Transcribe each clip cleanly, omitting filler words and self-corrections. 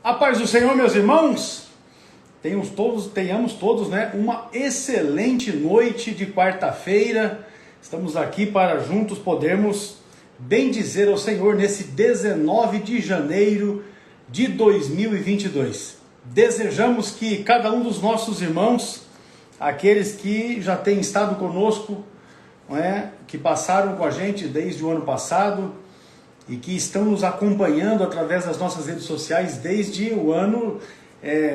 A paz do Senhor, meus irmãos, tenhamos todos, né, uma excelente noite de quarta-feira. Estamos aqui para juntos podermos bendizer ao Senhor nesse 19 de janeiro de 2022. Desejamos que cada um dos nossos irmãos, aqueles que já têm estado conosco, não é, que passaram com a gente desde o ano passado, e que estão nos acompanhando através das nossas redes sociais desde o ano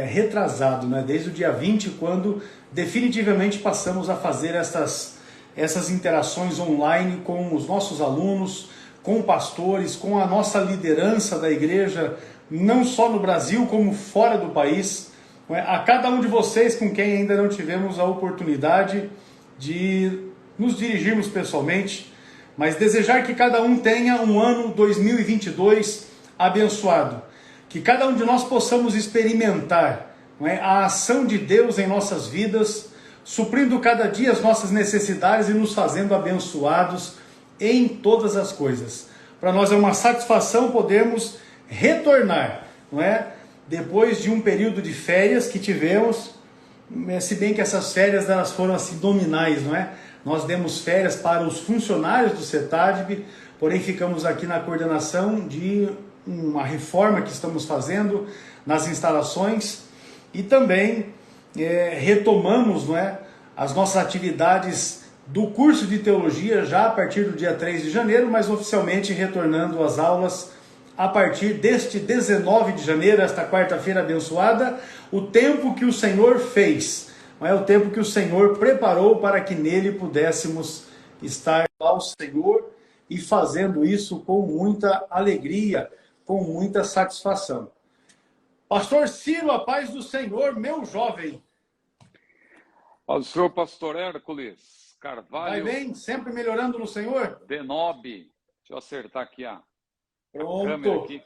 retrasado, né? Desde o dia 20, quando definitivamente passamos a fazer essas interações online com os nossos alunos, com pastores, com a nossa liderança da igreja, não só no Brasil, como fora do país. A cada um de vocês com quem ainda não tivemos a oportunidade de nos dirigirmos pessoalmente, mas desejar que cada um tenha um ano 2022 abençoado. Que cada um de nós possamos experimentar, não é, a ação de Deus em nossas vidas, suprindo cada dia as nossas necessidades e nos fazendo abençoados em todas as coisas. Para nós é uma satisfação podermos retornar, não é? Depois de um período de férias que tivemos, se bem que essas férias elas foram assim nominais, não é? Nós demos férias para os funcionários do CETADB, porém ficamos aqui na coordenação de uma reforma que estamos fazendo nas instalações e também retomamos, não é, as nossas atividades do curso de teologia já a partir do dia 3 de janeiro, mas oficialmente retornando às aulas a partir deste 19 de janeiro, esta quarta-feira abençoada, o tempo que o Senhor fez. Não é o tempo que o Senhor preparou para que nele pudéssemos estar ao Senhor e fazendo isso com muita alegria, com muita satisfação. Pastor Ciro, a paz do Senhor, meu jovem. Ao senhor pastor Hércules Carvalho. Vai bem? Sempre melhorando no Senhor? Denobe. Deixa eu acertar aqui a Pronto. câmera aqui.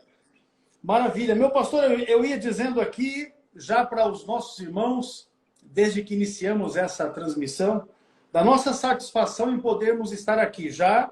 Maravilha. Meu pastor, eu ia dizendo aqui, já para os nossos irmãos, desde que iniciamos essa transmissão, da nossa satisfação em podermos estar aqui, já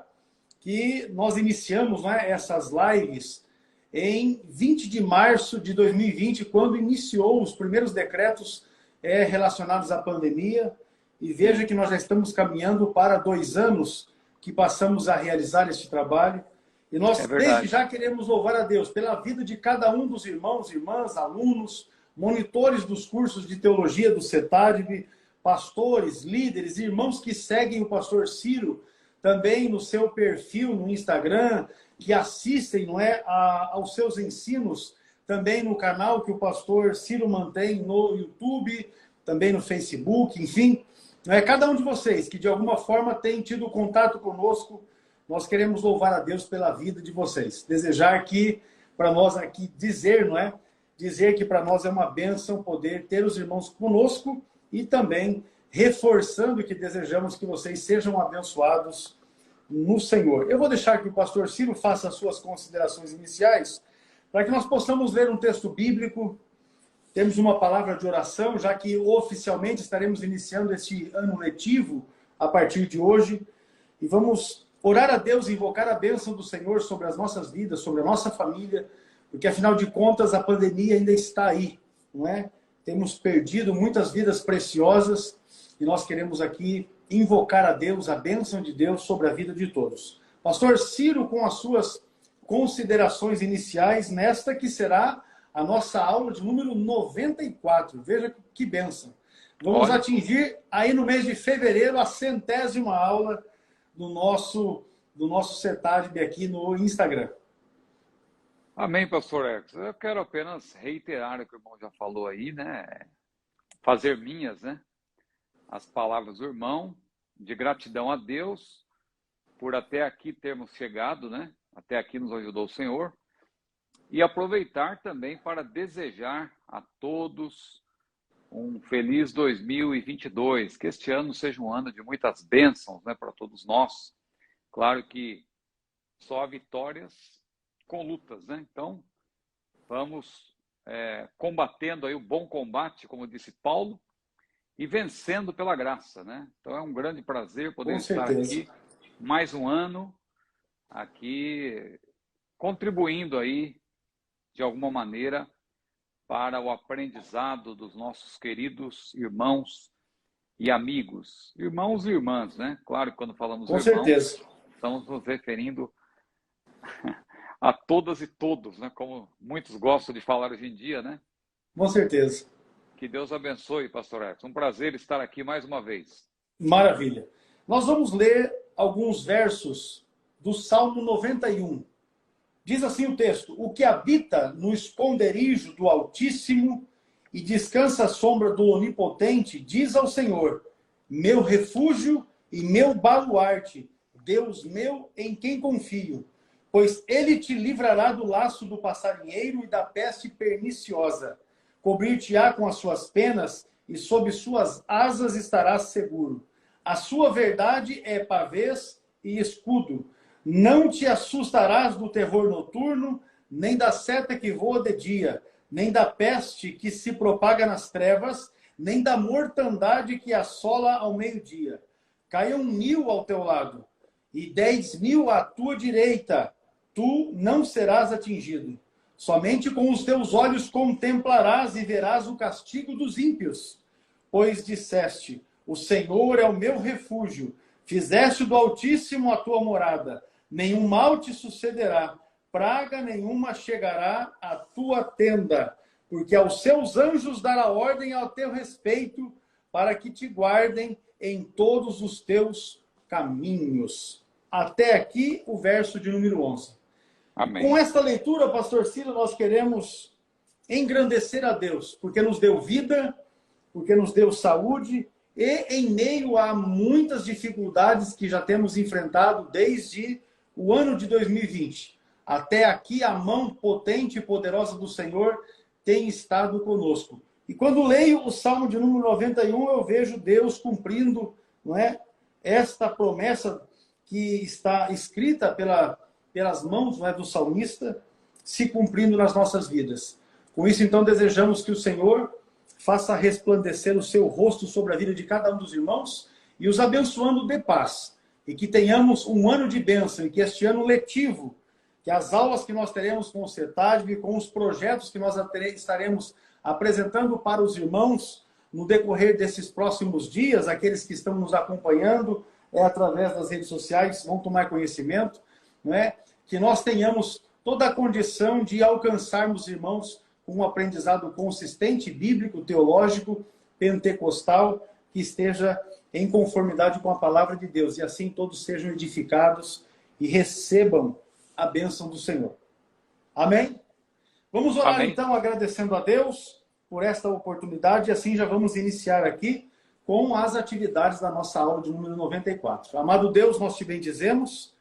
que nós iniciamos, né, essas lives em 20 de março de 2020, quando iniciou os primeiros decretos relacionados à pandemia, e veja que nós já estamos caminhando para 2 anos que passamos a realizar este trabalho, e nós desde já queremos louvar a Deus pela vida de cada um dos irmãos, irmãs, alunos, monitores dos cursos de teologia do CETADB, pastores, líderes, irmãos que seguem o pastor Ciro também no seu perfil no Instagram, que assistem, não é, aos seus ensinos também no canal que o pastor Ciro mantém no YouTube, também no Facebook, enfim, não é, cada um de vocês que de alguma forma tem tido contato conosco, nós queremos louvar a Deus pela vida de vocês, desejar que para nós aqui dizer, não é, dizer que para nós é uma bênção poder ter os irmãos conosco e também reforçando que desejamos que vocês sejam abençoados no Senhor. Eu vou deixar que o pastor Ciro faça as suas considerações iniciais para que nós possamos ler um texto bíblico. Temos uma palavra de oração, já que oficialmente estaremos iniciando este ano letivo a partir de hoje. E vamos orar a Deus e invocar a bênção do Senhor sobre as nossas vidas, sobre a nossa família, porque, afinal de contas, a pandemia ainda está aí, não é? Temos perdido muitas vidas preciosas e nós queremos aqui invocar a Deus, a bênção de Deus sobre a vida de todos. Pastor Ciro, com as suas considerações iniciais, nesta que será a nossa aula de número 94. Veja que bênção. Vamos atingir aí no mês de fevereiro a 100ª aula do nosso CETADB aqui no Instagram. Amém, pastor Hércules. Eu quero apenas reiterar o que o irmão já falou aí, né? Fazer minhas, né? As palavras do irmão, de gratidão a Deus por até aqui termos chegado, né? Até aqui nos ajudou o Senhor. E aproveitar também para desejar a todos um feliz 2022. Que este ano seja um ano de muitas bênçãos, né? Para todos nós. Claro que só vitórias com lutas, né? Então, vamos combatendo aí o bom combate, como disse Paulo, e vencendo pela graça, né? Então, é um grande prazer poder estar aqui mais um ano, aqui contribuindo aí, de alguma maneira, para o aprendizado dos nossos queridos irmãos e amigos. Irmãos e irmãs, né? Claro que quando falamos Com irmãos, certeza. estamos nos referindo a todas e todos, né? Como muitos gostam de falar hoje em dia, né? Com certeza. Que Deus abençoe, Pastor Edson. Um prazer estar aqui mais uma vez. Maravilha. Nós vamos ler alguns versos do Salmo 91. Diz assim o texto: o que habita no esconderijo do Altíssimo e descansa à sombra do Onipotente, diz ao Senhor, meu refúgio e meu baluarte, Deus meu em quem confio. Pois ele te livrará do laço do passarinheiro e da peste perniciosa. Cobrir-te-á com as suas penas e sob suas asas estarás seguro. A sua verdade é pavês e escudo. Não te assustarás do terror noturno, nem da seta que voa de dia, nem da peste que se propaga nas trevas, nem da mortandade que assola ao meio-dia. Caiam 1000 ao teu lado, e 10.000 à tua direita, tu não serás atingido. Somente com os teus olhos contemplarás e verás o castigo dos ímpios. Pois disseste, o Senhor é o meu refúgio, fizeste do Altíssimo a tua morada, nenhum mal te sucederá, praga nenhuma chegará à tua tenda, porque aos seus anjos dará ordem ao teu respeito, para que te guardem em todos os teus caminhos. Até aqui o verso de número 11. Amém. Com esta leitura, pastor Ciro, nós queremos engrandecer a Deus, porque nos deu vida, porque nos deu saúde, e em meio a muitas dificuldades que já temos enfrentado desde o ano de 2020. Até aqui, a mão potente e poderosa do Senhor tem estado conosco. E quando leio o Salmo de número 91, eu vejo Deus cumprindo, não é, esta promessa que está escrita pelas mãos, não é, do salmista, se cumprindo nas nossas vidas. Com isso, então, desejamos que o Senhor faça resplandecer o seu rosto sobre a vida de cada um dos irmãos e os abençoando de paz. E que tenhamos um ano de bênção, e que este ano letivo, que as aulas que nós teremos com o CETADV, com os projetos que nós estaremos apresentando para os irmãos no decorrer desses próximos dias, aqueles que estão nos acompanhando através das redes sociais, vão tomar conhecimento, não é? Que nós tenhamos toda a condição de alcançarmos irmãos com um aprendizado consistente, bíblico, teológico, pentecostal, que esteja em conformidade com a palavra de Deus, e assim todos sejam edificados e recebam a bênção do Senhor. Amém? Vamos orar. Amém. Então, agradecendo a Deus por esta oportunidade, e assim já vamos iniciar aqui com as atividades da nossa aula de número 94. Amado Deus, nós te bendizemos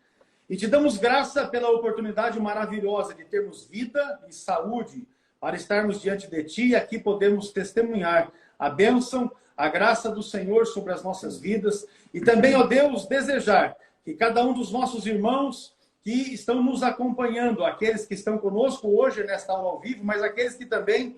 e te damos graça pela oportunidade maravilhosa de termos vida e saúde para estarmos diante de ti, e aqui podemos testemunhar a bênção, a graça do Senhor sobre as nossas vidas, e também, ó Deus, desejar que cada um dos nossos irmãos que estão nos acompanhando, aqueles que estão conosco hoje nesta aula ao vivo, mas aqueles que também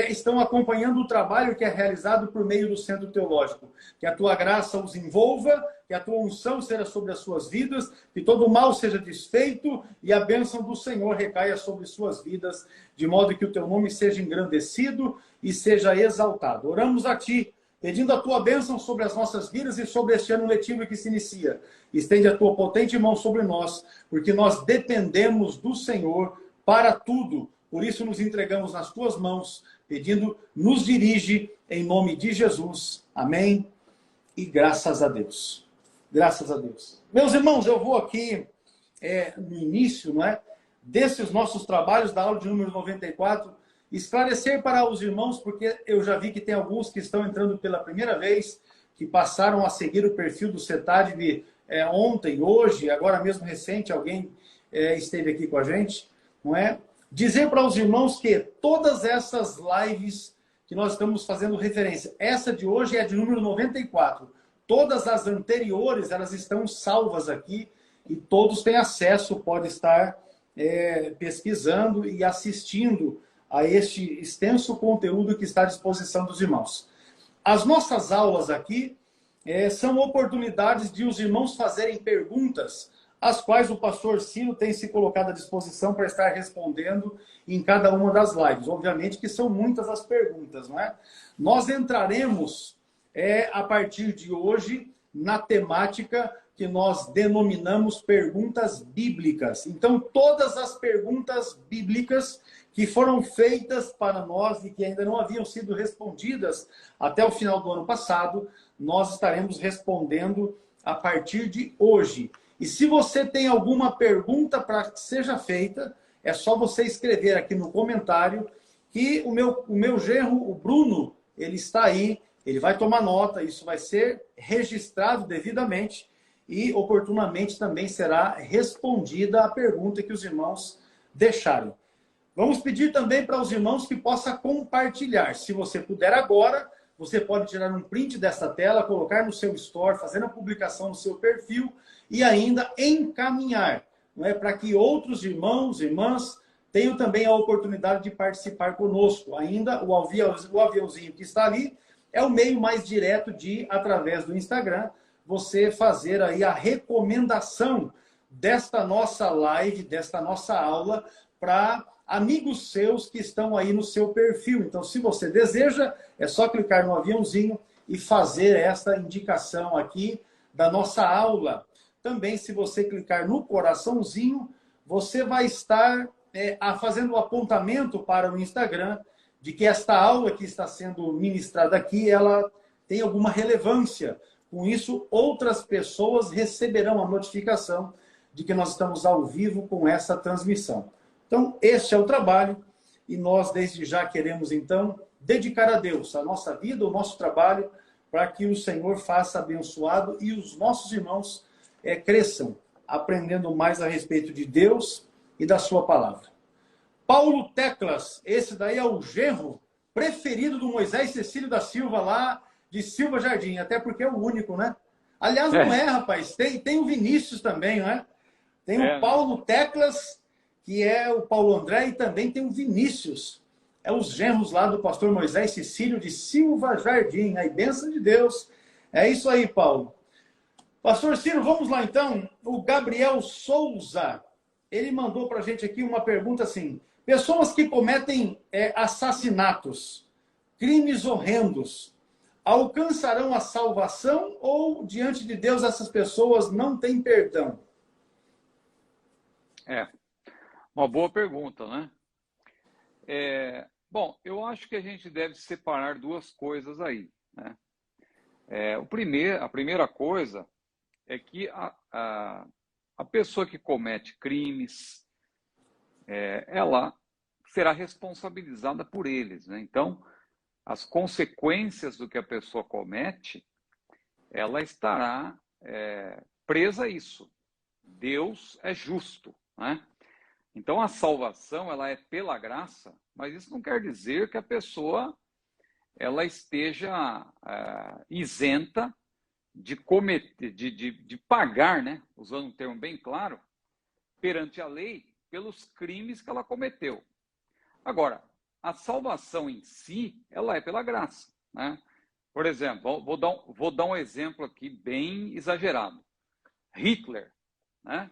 estão acompanhando o trabalho que é realizado por meio do Centro Teológico. Que a tua graça os envolva, que a tua unção seja sobre as suas vidas, que todo o mal seja desfeito e a bênção do Senhor recaia sobre suas vidas, de modo que o teu nome seja engrandecido e seja exaltado. Oramos a ti, pedindo a tua bênção sobre as nossas vidas e sobre este ano letivo que se inicia. Estende a tua potente mão sobre nós, porque nós dependemos do Senhor para tudo. Por isso nos entregamos nas tuas mãos, pedindo, nos dirige em nome de Jesus. Amém. E graças a Deus. Graças a Deus. Meus irmãos, eu vou aqui no início, não é, desses nossos trabalhos da aula de número 94, esclarecer para os irmãos, porque eu já vi que tem alguns que estão entrando pela primeira vez, que passaram a seguir o perfil do CETADV ontem, hoje, agora mesmo recente, alguém esteve aqui com a gente, não é? Dizer para os irmãos que todas essas lives que nós estamos fazendo referência, essa de hoje é de número 94. Todas as anteriores, elas estão salvas aqui e todos têm acesso, pode estar pesquisando e assistindo a este extenso conteúdo que está à disposição dos irmãos. As nossas aulas aqui são oportunidades de os irmãos fazerem perguntas as quais o pastor Ciro tem se colocado à disposição para estar respondendo em cada uma das lives. Obviamente que são muitas as perguntas, não é? Nós entraremos a partir de hoje na temática que nós denominamos perguntas bíblicas. Então, todas as perguntas bíblicas que foram feitas para nós e que ainda não haviam sido respondidas até o final do ano passado, nós estaremos respondendo a partir de hoje. E se você tem alguma pergunta para que seja feita, é só você escrever aqui no comentário que o meu genro, o Bruno, ele está aí, ele vai tomar nota, isso vai ser registrado devidamente e oportunamente também será respondida a pergunta que os irmãos deixaram. Vamos pedir também para os irmãos que possam compartilhar. Se você puder agora, você pode tirar um print dessa tela, colocar no seu store, fazer a publicação no seu perfil e ainda encaminhar, não é, para que outros irmãos e irmãs tenham também a oportunidade de participar conosco. Ainda o aviãozinho que está ali é o meio mais direto de, através do Instagram, você fazer aí a recomendação desta nossa live, desta nossa aula, para amigos seus que estão aí no seu perfil. Então, se você deseja, é só clicar no aviãozinho e fazer esta indicação aqui da nossa aula. Também, se você clicar no coraçãozinho, você vai estar fazendo o apontamento para o Instagram de que esta aula que está sendo ministrada aqui, ela tem alguma relevância. Com isso, outras pessoas receberão a notificação de que nós estamos ao vivo com essa transmissão. Então, este é o trabalho e nós, desde já, queremos, então, dedicar a Deus a nossa vida, o nosso trabalho, para que o Senhor faça abençoado e os nossos irmãos cresçam, aprendendo mais a respeito de Deus e da sua palavra. Paulo Teclas, esse daí é o genro preferido do Moisés Cecílio da Silva, lá de Silva Jardim, até porque é o único, né? Aliás, não é, rapaz, tem o Vinícius também, não é? Tem o Paulo Teclas, que é o Paulo André, e também tem o Vinícius. É os genros lá do pastor Moisés Cecílio de Silva Jardim. Aí, bênção de Deus. É isso aí, Paulo. Pastor Ciro, vamos lá então. O Gabriel Souza, ele mandou para a gente aqui uma pergunta assim. Pessoas que cometem assassinatos, crimes horrendos, alcançarão a salvação ou, diante de Deus, essas pessoas não têm perdão? Uma boa pergunta, né? Bom, eu acho que a gente deve separar duas coisas aí, né? A primeira coisa é que a pessoa que comete crimes, ela será responsabilizada por eles, né? Então, as consequências do que a pessoa comete, ela estará presa a isso. Deus é justo, né? Então, a salvação, ela é pela graça, mas isso não quer dizer que a pessoa ela esteja isenta de cometer, de pagar, né? Usando um termo bem claro, perante a lei, pelos crimes que ela cometeu. Agora, a salvação em si, ela é pela graça, né? Por exemplo, vou dar um exemplo aqui bem exagerado. Hitler, né?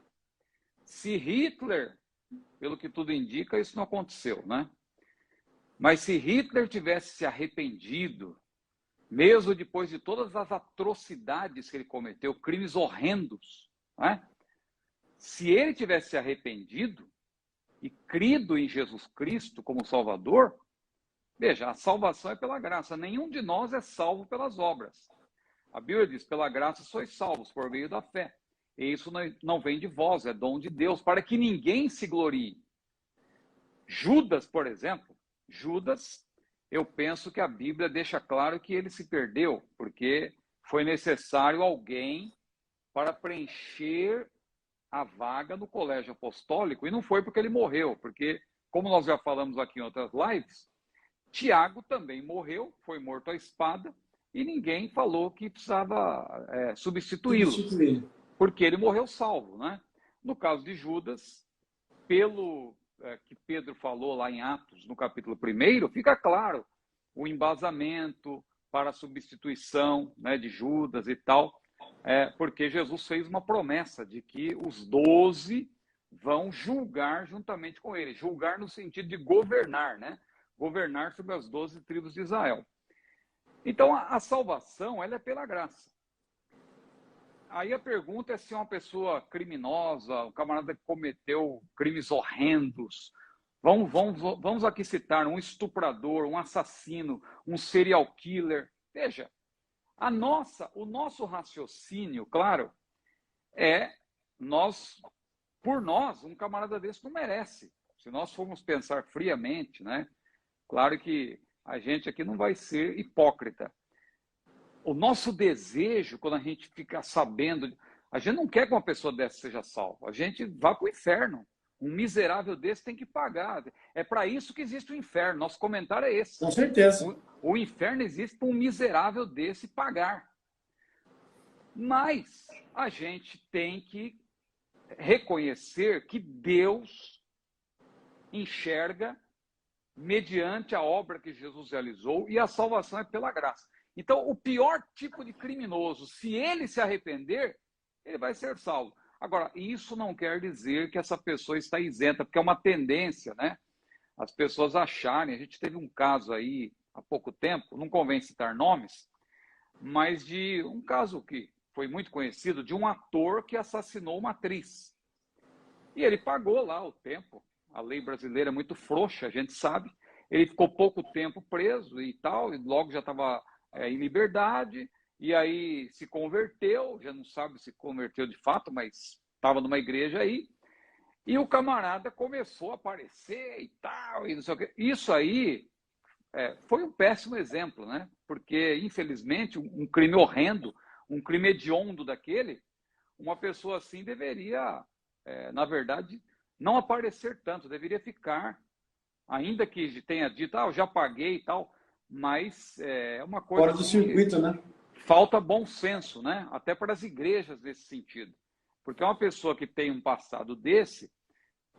Se Hitler, pelo que tudo indica, isso não aconteceu, né? Mas se Hitler tivesse se arrependido, mesmo depois de todas as atrocidades que ele cometeu, crimes horrendos, né? Se ele tivesse se arrependido e crido em Jesus Cristo como Salvador, veja, a salvação é pela graça. Nenhum de nós é salvo pelas obras. A Bíblia diz, pela graça sois salvos por meio da fé. E isso não vem de vós, é dom de Deus, para que ninguém se glorie. Judas, por exemplo, eu penso que a Bíblia deixa claro que ele se perdeu, porque foi necessário alguém para preencher a vaga no colégio apostólico, e não foi porque ele morreu, porque, como nós já falamos aqui em outras lives, Tiago também morreu, foi morto à espada, e ninguém falou que precisava substituí-lo, porque ele morreu salvo, né? No caso de Judas, pelo que Pedro falou lá em Atos, no capítulo 1, fica claro o embasamento para a substituição, né, de Judas e tal. porque Jesus fez uma promessa de que os 12 vão julgar juntamente com ele. Julgar no sentido de governar, né? Governar sobre as 12 tribos de Israel. Então, a salvação, ela é pela graça. Aí a pergunta é se uma pessoa criminosa, um camarada que cometeu crimes horrendos, vamos aqui citar um estuprador, um assassino, um serial killer. Veja, o nosso raciocínio, claro, por nós, um camarada desse não merece. Se nós formos pensar friamente, né? Claro que a gente aqui não vai ser hipócrita. O nosso desejo, quando a gente fica sabendo, a gente não quer que uma pessoa dessa seja salva. A gente vá para o inferno. Um miserável desse tem que pagar. É para isso que existe o inferno. Nosso comentário é esse. Com certeza. O inferno existe para um miserável desse pagar. Mas a gente tem que reconhecer que Deus enxerga mediante a obra que Jesus realizou, e a salvação é pela graça. Então, o pior tipo de criminoso, se ele se arrepender, ele vai ser salvo. Agora, isso não quer dizer que essa pessoa está isenta, porque é uma tendência, né? As pessoas acharem, a gente teve um caso aí há pouco tempo, não convém citar nomes, mas de um caso que foi muito conhecido, de um ator que assassinou uma atriz. E ele pagou lá o tempo. A lei brasileira é muito frouxa, a gente sabe. Ele ficou pouco tempo preso e tal, e logo já estava em liberdade, e aí se converteu, já não sabe se converteu de fato, mas estava numa igreja aí, e o camarada começou a aparecer e tal, e não sei o quê. Isso aí foi um péssimo exemplo, né? Porque, infelizmente, um crime horrendo, um crime hediondo daquele, uma pessoa assim deveria, na verdade, não aparecer tanto, deveria ficar, ainda que tenha dito, eu já paguei e tal, mas é uma coisa Fora do circuito, né? Falta bom senso, né? Até para as igrejas nesse sentido. Porque uma pessoa que tem um passado desse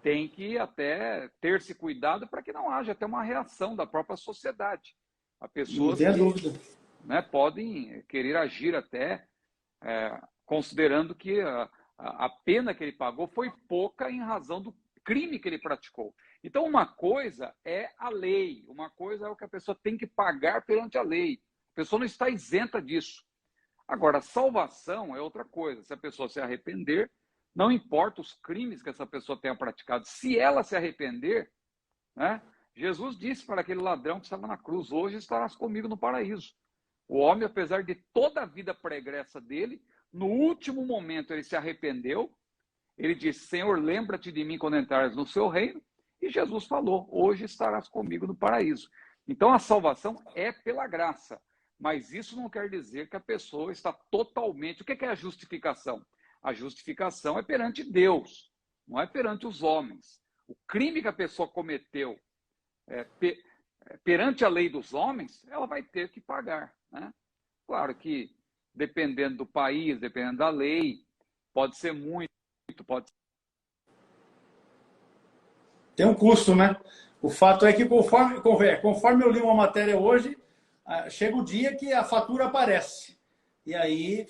tem que até ter-se cuidado para que não haja até uma reação da própria sociedade. Há pessoas não tem que, dúvida, né, podem querer agir até considerando que a pena que ele pagou foi pouca em razão do crime que ele praticou. Então, uma coisa é a lei, uma coisa é o que a pessoa tem que pagar perante a lei. A pessoa não está isenta disso. Agora, salvação é outra coisa. Se a pessoa se arrepender, não importa os crimes que essa pessoa tenha praticado, se ela se arrepender, né? Jesus disse para aquele ladrão que estava na cruz, hoje estarás comigo no paraíso. O homem, apesar de toda a vida pregressa dele, no último momento ele se arrependeu, ele disse, Senhor, lembra-te de mim quando entrares no seu reino, e Jesus falou, hoje estarás comigo no paraíso. Então a salvação é pela graça, mas isso não quer dizer que a pessoa está totalmente... O que é a justificação? A justificação é perante Deus, não é perante os homens. O crime que a pessoa cometeu perante a lei dos homens, ela vai ter que pagar, né? Claro que, dependendo do país, dependendo da lei, pode ser muito, pode ser... Tem um custo, né? O fato é que conforme eu li uma matéria hoje, chega o dia que a fatura aparece. E aí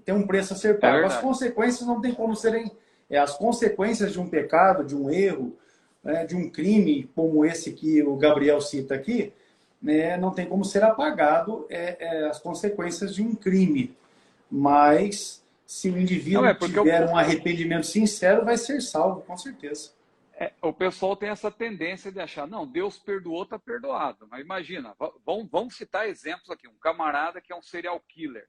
tem um preço a ser pago. As consequências não tem como serem... as consequências de um pecado, de um erro, né, de um crime como esse que o Gabriel cita aqui, né, não tem como ser apagado as consequências de um crime. Mas se o indivíduo tiver um arrependimento sincero, vai ser salvo, com certeza. O pessoal tem essa tendência de achar, não, Deus perdoou, está perdoado. Mas imagina, vamos citar exemplos aqui. Um camarada que é um serial killer.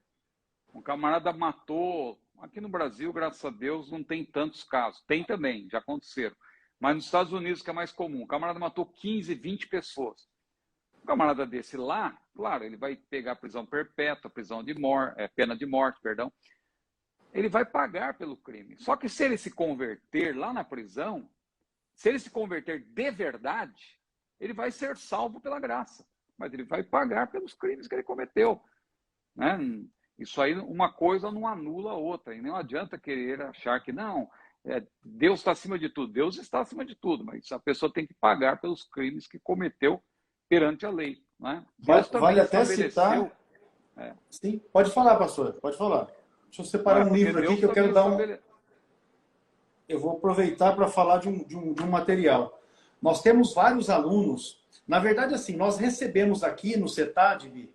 Um camarada matou... Aqui no Brasil, graças a Deus, não tem tantos casos. Tem também, já aconteceram. Mas nos Estados Unidos, que é mais comum, um camarada matou 15, 20 pessoas. Um camarada desse lá, claro, ele vai pegar prisão perpétua, pena de morte, perdão. Ele vai pagar pelo crime. Só que se ele se converter lá na prisão, se ele se converter de verdade, ele vai ser salvo pela graça. Mas ele vai pagar pelos crimes que ele cometeu, né? Isso aí, uma coisa não anula a outra. E não adianta querer achar que não, Deus está acima de tudo. Deus está acima de tudo, mas a pessoa tem que pagar pelos crimes que cometeu perante a lei, né? Vale até citar... Sim, pode falar, pastor, pode falar. Deixa eu separar um livro aqui que eu quero dar um... estabele... Eu vou aproveitar para falar de um material. Nós temos vários alunos. Na verdade, assim, nós recebemos aqui no CETADB.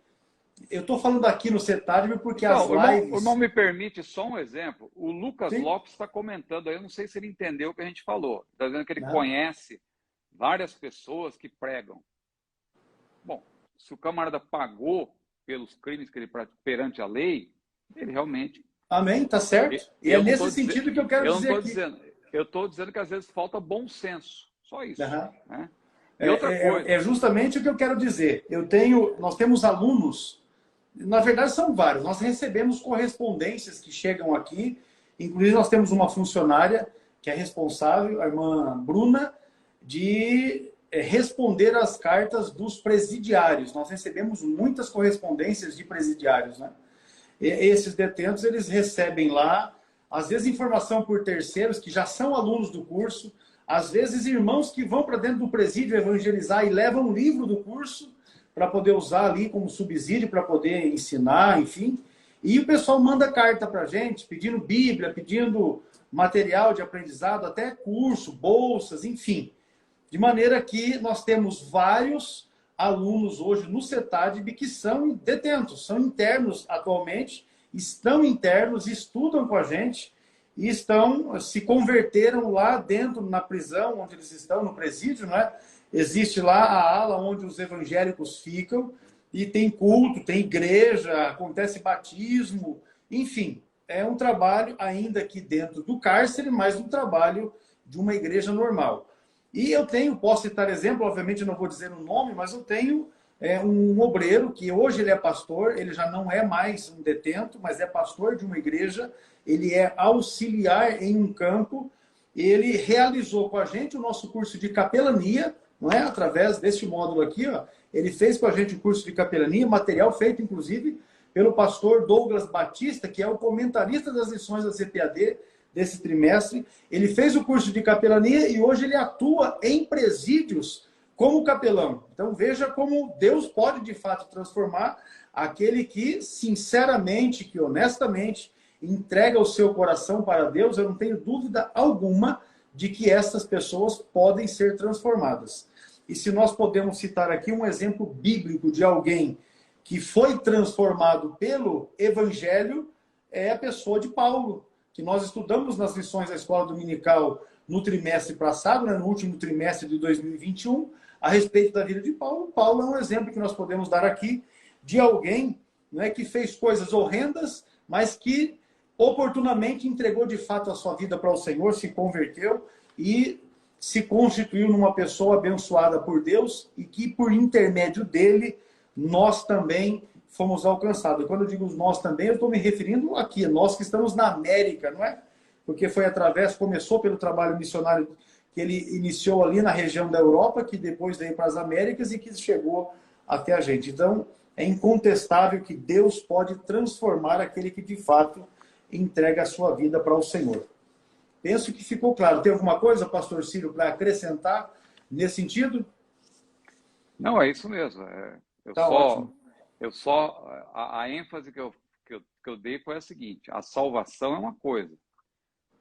Eu estou falando aqui no CETADB porque Então, as lives... o irmão me permite só um exemplo. O Lucas Sim. Lopes está comentando aí, eu não sei se ele entendeu o que a gente falou. Está dizendo que ele Não. conhece várias pessoas que pregam. Bom, se o camarada pagou pelos crimes que ele praticou perante a lei, ele realmente... Amém, tá certo. E é nesse sentido que eu quero dizer aqui. Eu estou dizendo que às vezes falta bom senso. Só isso. Uhum. Né? E outra coisa. É justamente o que eu quero dizer. Nós temos alunos, na verdade são vários, nós recebemos correspondências que chegam aqui, inclusive nós temos uma funcionária que é responsável, a irmã Bruna, de responder às cartas dos presidiários. Nós recebemos muitas correspondências de presidiários, né? Esses detentos, eles recebem lá, às vezes informação por terceiros que já são alunos do curso, às vezes irmãos que vão para dentro do presídio evangelizar e levam um livro do curso para poder usar ali como subsídio, para poder ensinar, enfim. E o pessoal manda carta para a gente, pedindo Bíblia, pedindo material de aprendizado, até curso, bolsas, enfim. De maneira que nós temos vários alunos hoje no CETADB que são detentos, são internos atualmente, estão internos, estudam com a gente e se converteram lá dentro, na prisão, onde eles estão, no presídio, né? Existe lá a ala onde os evangélicos ficam e tem culto, tem igreja, acontece batismo, enfim. É um trabalho ainda aqui dentro do cárcere, mas um trabalho de uma igreja normal. E eu posso citar exemplo, obviamente eu não vou dizer o nome, mas eu tenho um obreiro que hoje ele é pastor, ele já não é mais um detento, mas é pastor de uma igreja, ele é auxiliar em um campo, ele realizou com a gente o nosso curso de capelania, não é? Através deste módulo aqui, ó, ele fez com a gente o curso de capelania, material feito inclusive pelo pastor Douglas Batista, que é o comentarista das lições da CPAD, desse trimestre. Ele fez o curso de capelania e hoje ele atua em presídios como capelão. Então veja como Deus pode de fato transformar aquele que sinceramente, que honestamente entrega o seu coração para Deus. Eu não tenho dúvida alguma de que essas pessoas podem ser transformadas. E se nós podemos citar aqui um exemplo bíblico de alguém que foi transformado pelo Evangelho, é a pessoa de Paulo, que nós estudamos nas lições da escola dominical no trimestre passado, né, no último trimestre de 2021, a respeito da vida de Paulo. Paulo é um exemplo que nós podemos dar aqui de alguém, né, que fez coisas horrendas, mas que oportunamente entregou de fato a sua vida para o Senhor, se converteu e se constituiu numa pessoa abençoada por Deus e que por intermédio dele nós também fomos alcançados. Quando eu digo nós também, eu estou me referindo aqui, nós que estamos na América, não é? Porque foi começou pelo trabalho missionário que ele iniciou ali na região da Europa, que depois veio para as Américas e que chegou até a gente. Então, é incontestável que Deus pode transformar aquele que de fato entrega a sua vida para o Senhor. Penso que ficou claro. Tem alguma coisa, pastor Ciro, para acrescentar nesse sentido? Não, é isso mesmo. Ótimo. A ênfase que eu dei foi a seguinte: a salvação é uma coisa.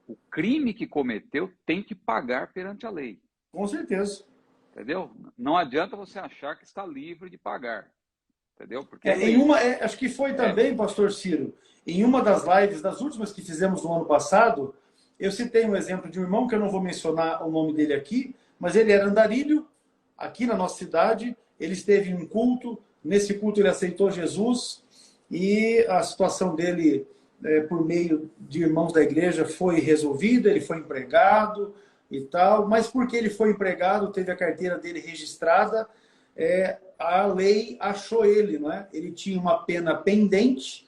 O crime que cometeu tem que pagar perante a lei. Com certeza. Entendeu? Não adianta você achar que está livre de pagar. Entendeu? Porque acho que foi também, pastor Ciro, em uma das lives, das últimas que fizemos no ano passado, eu citei um exemplo de um irmão, que eu não vou mencionar o nome dele aqui, mas ele era andarilho, aqui na nossa cidade, ele esteve em um culto, nesse culto ele aceitou Jesus, e a situação dele, por meio de irmãos da igreja, foi resolvida, ele foi empregado e tal, mas porque ele foi empregado, teve a carteira dele registrada, a lei achou ele, não é? Ele tinha uma pena pendente,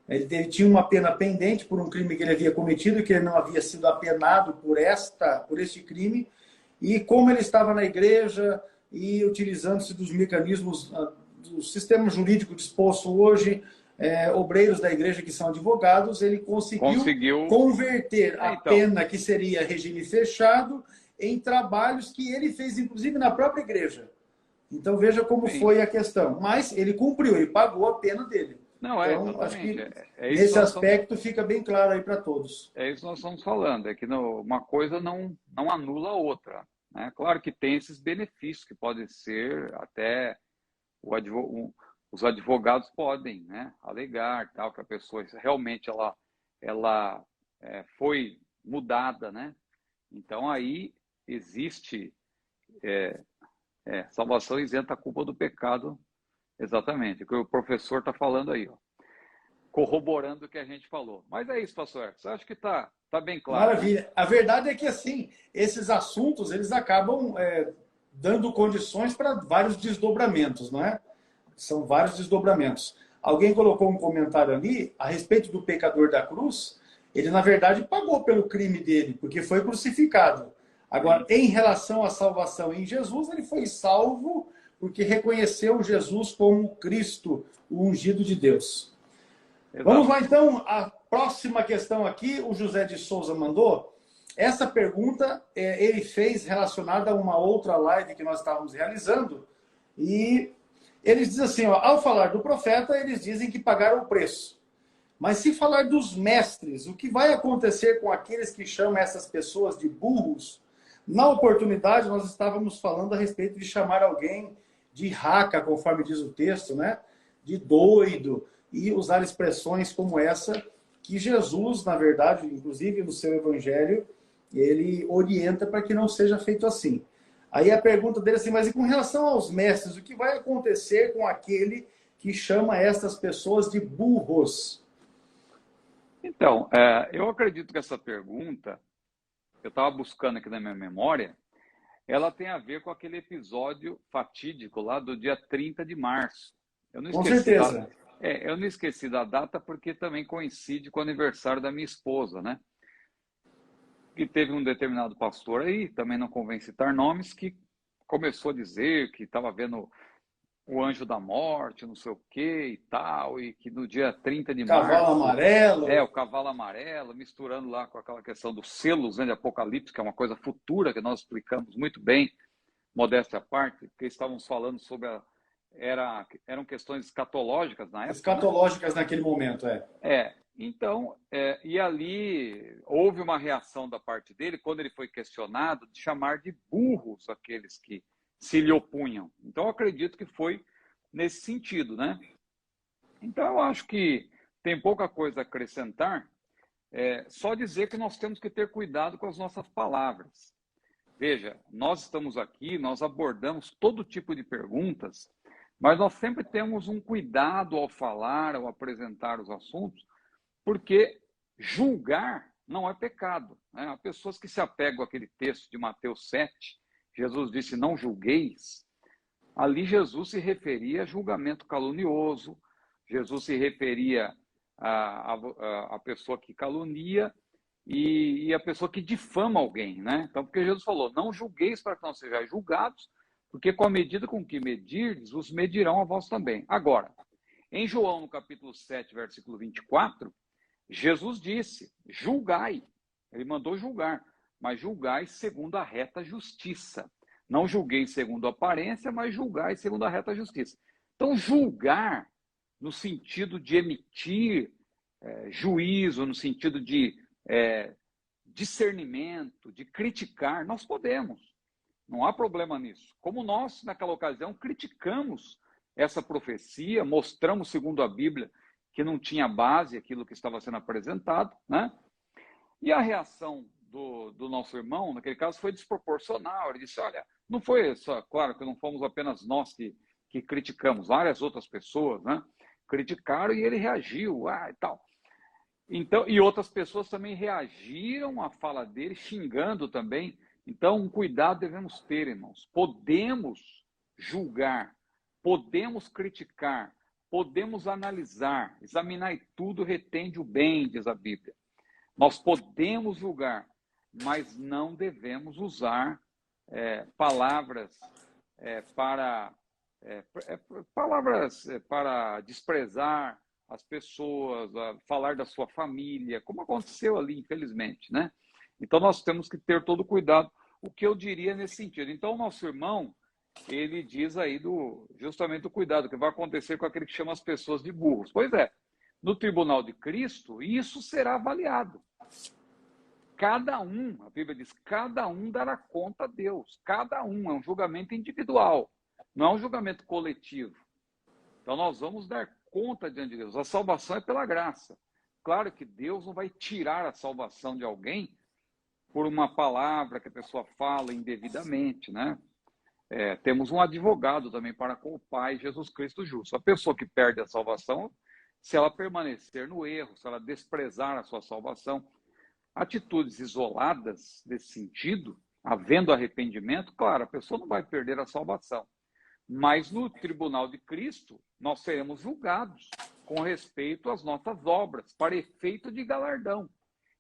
ele tinha uma pena pendente por um crime que ele havia cometido, que ele não havia sido apenado por este crime, e como ele estava na igreja e utilizando-se dos mecanismos do sistema jurídico disposto hoje, obreiros da igreja que são advogados, ele conseguiu converter a pena que seria regime fechado em trabalhos que ele fez, inclusive, na própria igreja. Então veja como foi a questão. Mas ele cumpriu, ele pagou a pena dele. Não, Então, acho exatamente. que É isso que nesse nós estamos, aspecto fica bem claro aí para todos. é isso que nós estamos falando. É que uma coisa não anula a outra, né? Claro que tem esses benefícios que podem ser até os advogados podem, né, alegar tal que a pessoa realmente ela foi mudada, né? Então aí existe salvação isenta a culpa do pecado, exatamente, o que o professor está falando aí, ó, corroborando o que a gente falou. Mas é isso, pastor Ercos, eu acho que tá bem claro, né? Maravilha. A verdade é que, assim, esses assuntos, eles acabam dando condições para vários desdobramentos, não é? São vários desdobramentos. Alguém colocou um comentário ali a respeito do pecador da cruz. Ele, na verdade, pagou pelo crime dele, porque foi crucificado. Agora, Sim, em relação à salvação em Jesus, ele foi salvo porque reconheceu Jesus como Cristo, o ungido de Deus. Vamos exato. lá, então. A próxima questão aqui, o José de Souza mandou. Essa pergunta ele fez relacionada a uma outra live que nós estávamos realizando. E eles dizem assim, ó, ao falar do profeta, eles dizem que pagaram o preço. Mas se falar dos mestres, o que vai acontecer com aqueles que chamam essas pessoas de burros? Na oportunidade, nós estávamos falando a respeito de chamar alguém de raca, conforme diz o texto, né? De doido, e usar expressões como essa, que Jesus, na verdade, inclusive no seu evangelho, ele orienta para que não seja feito assim. Aí a pergunta dele é assim, mas e com relação aos mestres, o que vai acontecer com aquele que chama estas pessoas de burros? Então, eu acredito que essa pergunta, eu estava buscando aqui na minha memória, ela tem a ver com aquele episódio fatídico lá do dia 30 de março. Eu não Com esqueci da, certeza. eu não esqueci da data porque também coincide com o aniversário da minha esposa, né? E teve um determinado pastor aí, também não convém citar nomes, que começou a dizer que estava vendo o anjo da morte, não sei o que e tal, e que no dia 30 de Cavalo março, o amarelo. cavalo amarelo, misturando lá com aquela questão dos selos, né, de Apocalipse, que é uma coisa futura, que nós explicamos muito bem, modéstia à parte, porque estávamos falando sobre eram questões escatológicas na época, né? Escatológicas naquele momento, é. Então, e ali houve uma reação da parte dele, quando ele foi questionado, de chamar de burros aqueles que se lhe opunham. Então, eu acredito que foi nesse sentido, né? Então, eu acho que tem pouca coisa a acrescentar, só dizer que nós temos que ter cuidado com as nossas palavras. Veja, nós estamos aqui, nós abordamos todo tipo de perguntas, mas nós sempre temos um cuidado ao falar, ao apresentar os assuntos, porque julgar não é pecado, né? Há pessoas que se apegam àquele texto de Mateus 7, Jesus disse, não julgueis. Ali Jesus se referia a julgamento calunioso, Jesus se referia à pessoa que calunia e a pessoa que difama alguém, né? Então, porque Jesus falou, não julgueis para que não sejais julgados, porque com a medida com que medirdes, os medirão a vós também. Agora, em João, no capítulo 7, versículo 24, Jesus disse, julgai. Ele mandou julgar, mas julgai segundo a reta justiça. Não julguei segundo a aparência, mas julgai segundo a reta justiça. Então, julgar no sentido de emitir juízo, no sentido de discernimento, de criticar, nós podemos. Não há problema nisso. Como nós, naquela ocasião, criticamos essa profecia, mostramos, segundo a Bíblia, que não tinha base aquilo que estava sendo apresentado, né? E a reação do nosso irmão, naquele caso, foi desproporcional. Ele disse, olha, não foi só, claro que não fomos apenas nós que criticamos, várias outras pessoas, né? Criticaram e ele reagiu, e tal. Então, e outras pessoas também reagiram à fala dele, xingando também. Então, um cuidado devemos ter, irmãos. Podemos julgar, podemos criticar, podemos analisar, examinar e tudo retende o bem, diz a Bíblia. Nós podemos julgar, mas não devemos usar palavras para para desprezar as pessoas, falar da sua família, como aconteceu ali, infelizmente, né? Então nós temos que ter todo cuidado. O que eu diria nesse sentido? Então, nosso irmão, ele diz aí justamente do cuidado que vai acontecer com aquele que chama as pessoas de burros. Pois é, no tribunal de Cristo, isso será avaliado. Cada um, a Bíblia diz, cada um dará conta a Deus. Cada um, é um julgamento individual, não é um julgamento coletivo. Então nós vamos dar conta diante de Deus. A salvação é pela graça. Claro que Deus não vai tirar a salvação de alguém por uma palavra que a pessoa fala indevidamente, né? Temos um advogado também para com o Pai, Jesus Cristo justo. A pessoa que perde a salvação, se ela permanecer no erro, se ela desprezar a sua salvação, atitudes isoladas desse sentido, havendo arrependimento, claro, a pessoa não vai perder a salvação. Mas no tribunal de Cristo, nós seremos julgados com respeito às nossas obras, para efeito de galardão.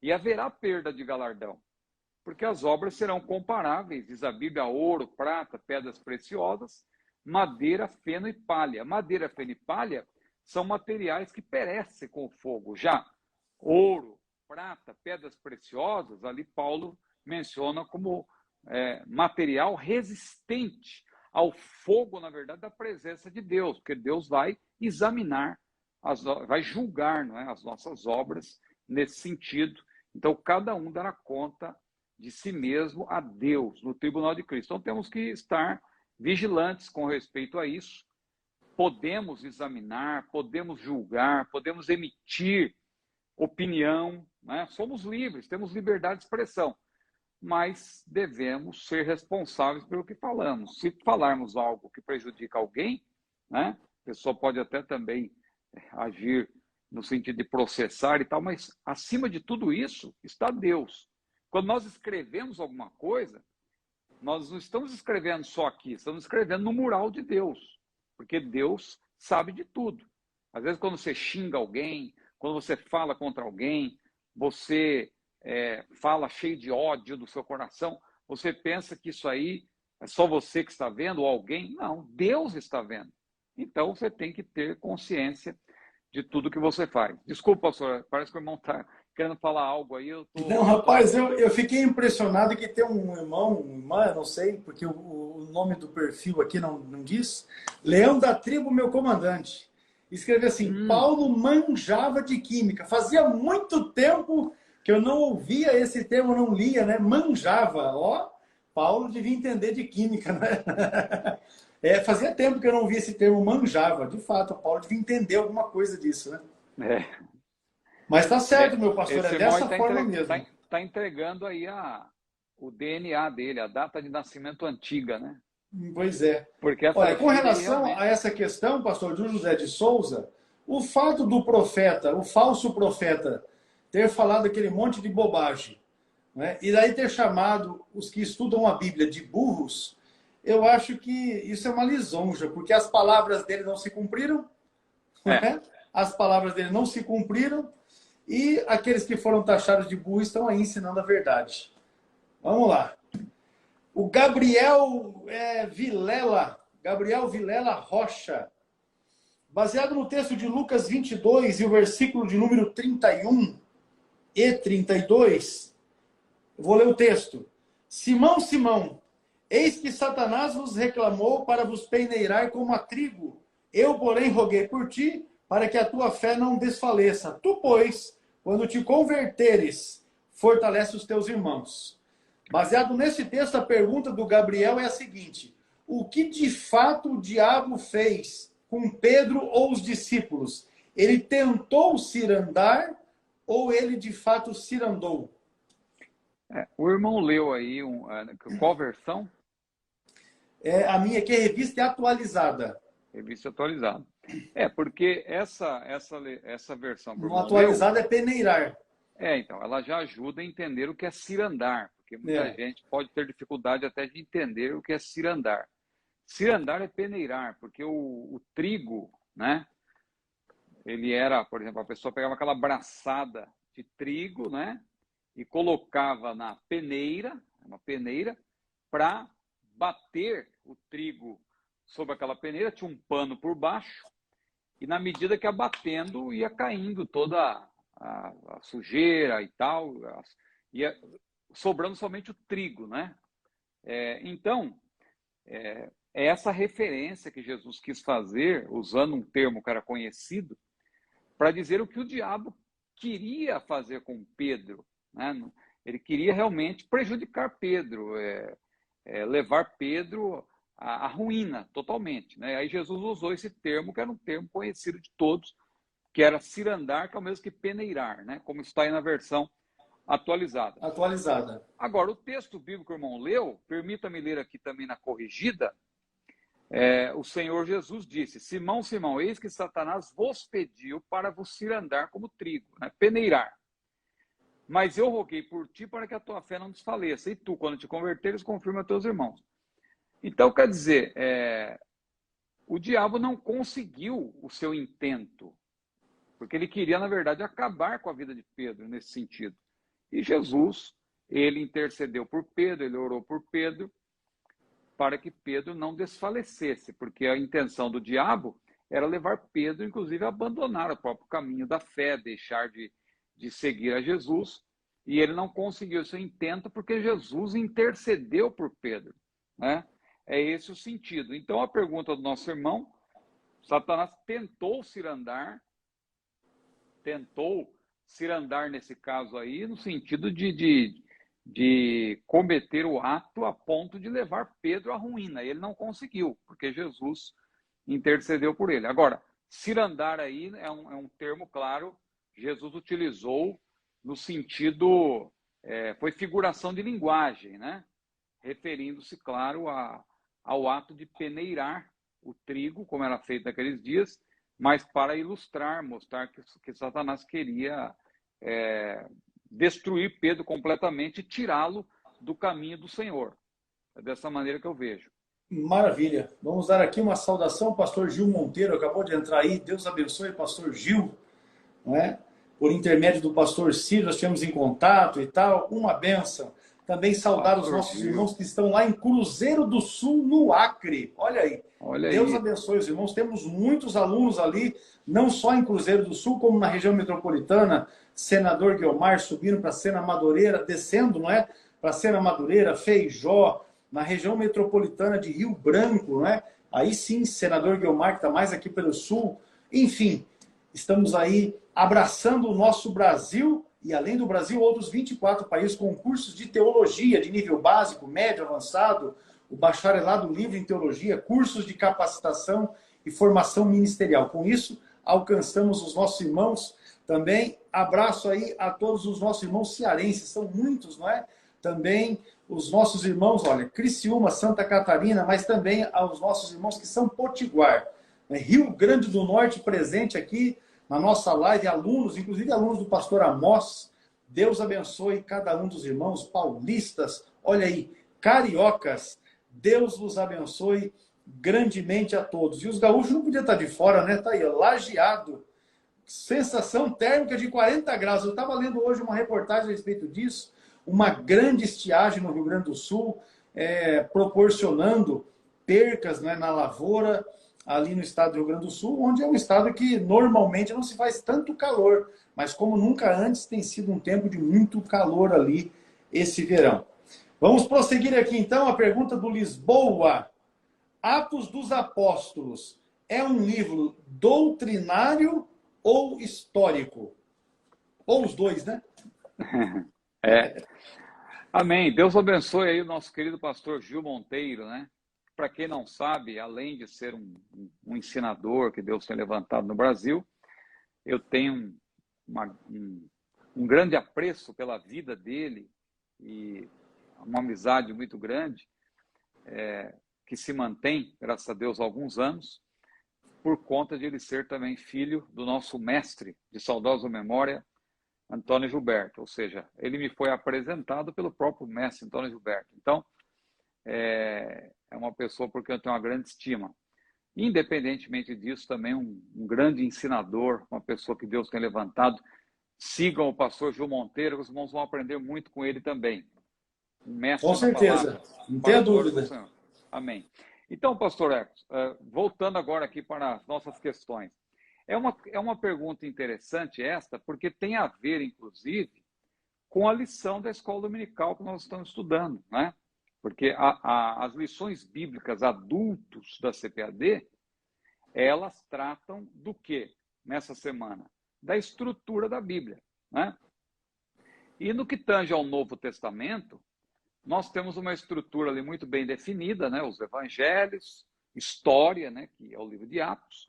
E haverá perda de galardão, porque as obras serão comparáveis, diz a Bíblia, a ouro, prata, pedras preciosas, madeira, feno e palha. Madeira, feno e palha são materiais que perecem com o fogo. Já ouro, prata, pedras preciosas, ali Paulo menciona como material resistente ao fogo, na verdade, da presença de Deus, porque Deus vai examinar, vai julgar, não é, as nossas obras nesse sentido. Então, cada um dará conta de si mesmo a Deus no tribunal de Cristo. Então, temos que estar vigilantes com respeito a isso. Podemos examinar, podemos julgar, podemos emitir opinião, né? Somos livres, temos liberdade de expressão, mas devemos ser responsáveis pelo que falamos. Se falarmos algo que prejudica alguém, né? A pessoa pode até também agir no sentido de processar e tal, mas acima de tudo isso está Deus. Quando nós escrevemos alguma coisa, nós não estamos escrevendo só aqui, estamos escrevendo no mural de Deus, porque Deus sabe de tudo. Às vezes, quando você xinga alguém, quando você fala contra alguém, você fala cheio de ódio do seu coração, você pensa que isso aí é só você que está vendo, ou alguém. Não, Deus está vendo. Então, você tem que ter consciência de tudo que você faz. Desculpa, pastor, parece que o irmão está querendo falar algo aí. Não, rapaz, eu fiquei impressionado que tem um irmão, uma irmã, eu não sei, porque o nome do perfil aqui não diz. Leão da tribo, meu comandante. Escreveu assim, Paulo manjava de química. Fazia muito tempo que eu não ouvia esse termo, não lia, né? Manjava. Ó, Paulo devia entender de química, né? Fazia tempo que eu não via esse termo manjava. De fato, Paulo devia entender alguma coisa disso, né? Mas tá certo, meu pastor, é dessa forma mesmo. Está entregando aí o DNA dele, a data de nascimento antiga, né? Pois é. Porque olha, com relação a essa questão, pastor José de Souza, o fato do profeta, o falso profeta, ter falado aquele monte de bobagem, né, e daí ter chamado os que estudam a Bíblia de burros, eu acho que isso é uma lisonja, porque as palavras dele não se cumpriram, né? As palavras dele não se cumpriram, e aqueles que foram taxados de burros estão aí ensinando a verdade. Vamos lá. O Gabriel Vilela Rocha, baseado no texto de Lucas 22 e o versículo de número 31 e 32, eu vou ler o texto. Simão, Simão, eis que Satanás vos reclamou para vos peneirar como a trigo. Eu, porém, roguei por ti, para que a tua fé não desfaleça. Tu, pois, quando te converteres, fortalece os teus irmãos. Baseado nesse texto, a pergunta do Gabriel é a seguinte: o que de fato o diabo fez com Pedro ou os discípulos? Ele tentou cirandar ou ele de fato cirandou? O irmão leu aí, qual versão? A minha aqui é Revista Atualizada. Revista Atualizada. Porque essa versão... No atualizado é peneirar. Então, ela já ajuda a entender o que é cirandar, porque muita gente pode ter dificuldade até de entender o que é cirandar. Cirandar é peneirar, porque o trigo, né? Ele era, por exemplo, a pessoa pegava aquela braçada de trigo, né? E colocava na peneira, uma peneira, para bater o trigo sobre aquela peneira, tinha um pano por baixo, e na medida que ia batendo, ia caindo toda a sujeira e tal, ia sobrando somente o trigo, né? Então, é essa referência que Jesus quis fazer, usando um termo que era conhecido, para dizer o que o diabo queria fazer com Pedro, né? Ele queria realmente prejudicar Pedro, levar Pedro à ruína totalmente, né? Aí Jesus usou esse termo, que era um termo conhecido de todos, que era cirandar, que é o mesmo que peneirar, né? Como está aí na versão atualizada. Atualizada. Agora, o texto bíblico que o irmão leu, permita-me ler aqui também na corrigida, o Senhor Jesus disse: Simão, Simão, eis que Satanás vos pediu para vos cirandar como trigo, né? Peneirar. Mas eu roguei por ti para que a tua fé não desfaleça. E tu, quando te converteres, confirma a teus irmãos. Então, quer dizer, o diabo não conseguiu o seu intento, porque ele queria, na verdade, acabar com a vida de Pedro nesse sentido. E Jesus, ele intercedeu por Pedro, ele orou por Pedro, para que Pedro não desfalecesse, porque a intenção do diabo era levar Pedro, inclusive, a abandonar o próprio caminho da fé, deixar de seguir a Jesus, e ele não conseguiu seu intento porque Jesus intercedeu por Pedro, né? É esse o sentido. Então, a pergunta do nosso irmão, Satanás tentou cirandar nesse caso aí, no sentido de cometer o ato a ponto de levar Pedro à ruína. Ele não conseguiu, porque Jesus intercedeu por ele. Agora, cirandar aí é um termo, claro, Jesus utilizou no sentido, foi figuração de linguagem, né? Referindo-se, claro, ao ato de peneirar o trigo, como era feito naqueles dias, mas para ilustrar, mostrar que Satanás queria destruir Pedro completamente e tirá-lo do caminho do Senhor. É dessa maneira que eu vejo. Maravilha. Vamos dar aqui uma saudação ao pastor Gil Monteiro, acabou de entrar aí. Deus abençoe, pastor Gil, não é? Por intermédio do pastor Ciro, nós estivemos em contato e tal. Uma benção. Também saudar os nossos irmãos que estão lá em Cruzeiro do Sul, no Acre. Olha aí. Olha Deus aí. abençoe os irmãos. Temos muitos alunos ali, não só em Cruzeiro do Sul, como na região metropolitana. Senador Guiomar subindo para Sena Madureira, descendo, não é? Para Sena Madureira, Feijó, na região metropolitana de Rio Branco, não é? Aí sim, Senador Guiomar, que está mais aqui pelo Sul. Enfim, estamos aí abraçando o nosso Brasil e, além do Brasil, outros 24 países com cursos de teologia de nível básico, médio, avançado, o bacharelado livre em teologia, cursos de capacitação e formação ministerial. Com isso, alcançamos os nossos irmãos também. Abraço aí a todos os nossos irmãos cearenses, são muitos, não é? Também os nossos irmãos, olha, Criciúma, Santa Catarina, mas também aos nossos irmãos que são Potiguar, né? Rio Grande do Norte presente aqui na nossa live, alunos, inclusive alunos do pastor Amós. Deus abençoe cada um dos irmãos paulistas, olha aí, cariocas. Deus vos abençoe grandemente a todos. E os gaúchos não podiam estar de fora, né? Tá aí, Lajeado. Sensação térmica de 40 graus. Eu estava lendo hoje uma reportagem a respeito disso. Uma grande estiagem no Rio Grande do Sul, proporcionando percas, né, na lavoura, ali no estado do Rio Grande do Sul, onde é um estado que normalmente não se faz tanto calor, mas como nunca antes tem sido um tempo de muito calor ali esse verão. Vamos prosseguir aqui então a pergunta do Lisboa. Atos dos Apóstolos é um livro doutrinário ou histórico? Ou os dois, né? Amém. Deus abençoe aí o nosso querido pastor Gil Monteiro, né? Para quem não sabe, além de ser um ensinador que Deus tem levantado no Brasil, eu tenho um grande apreço pela vida dele e uma amizade muito grande, que se mantém, graças a Deus, há alguns anos, por conta de ele ser também filho do nosso mestre de saudosa memória, Antônio Gilberto. Ou seja, ele me foi apresentado pelo próprio mestre Antônio Gilberto. Então, é uma pessoa por quem eu tenho uma grande estima. Independentemente disso, também um grande ensinador, uma pessoa que Deus tem levantado. Sigam o pastor Gil Monteiro, os irmãos vão aprender muito com ele também. Um mestre Com na certeza, palavra, não para tenha a glória dúvida. do Senhor. Amém. Então, pastor Ecos, voltando agora aqui para as nossas questões. É uma pergunta interessante esta, porque tem a ver, inclusive, com a lição da escola dominical que nós estamos estudando, né? Porque as lições bíblicas adultos da CPAD, elas tratam do quê nessa semana? Da estrutura da Bíblia, né? E no que tange ao Novo Testamento, nós temos uma estrutura ali muito bem definida, né? Os evangelhos, história, né? Que é o livro de Atos.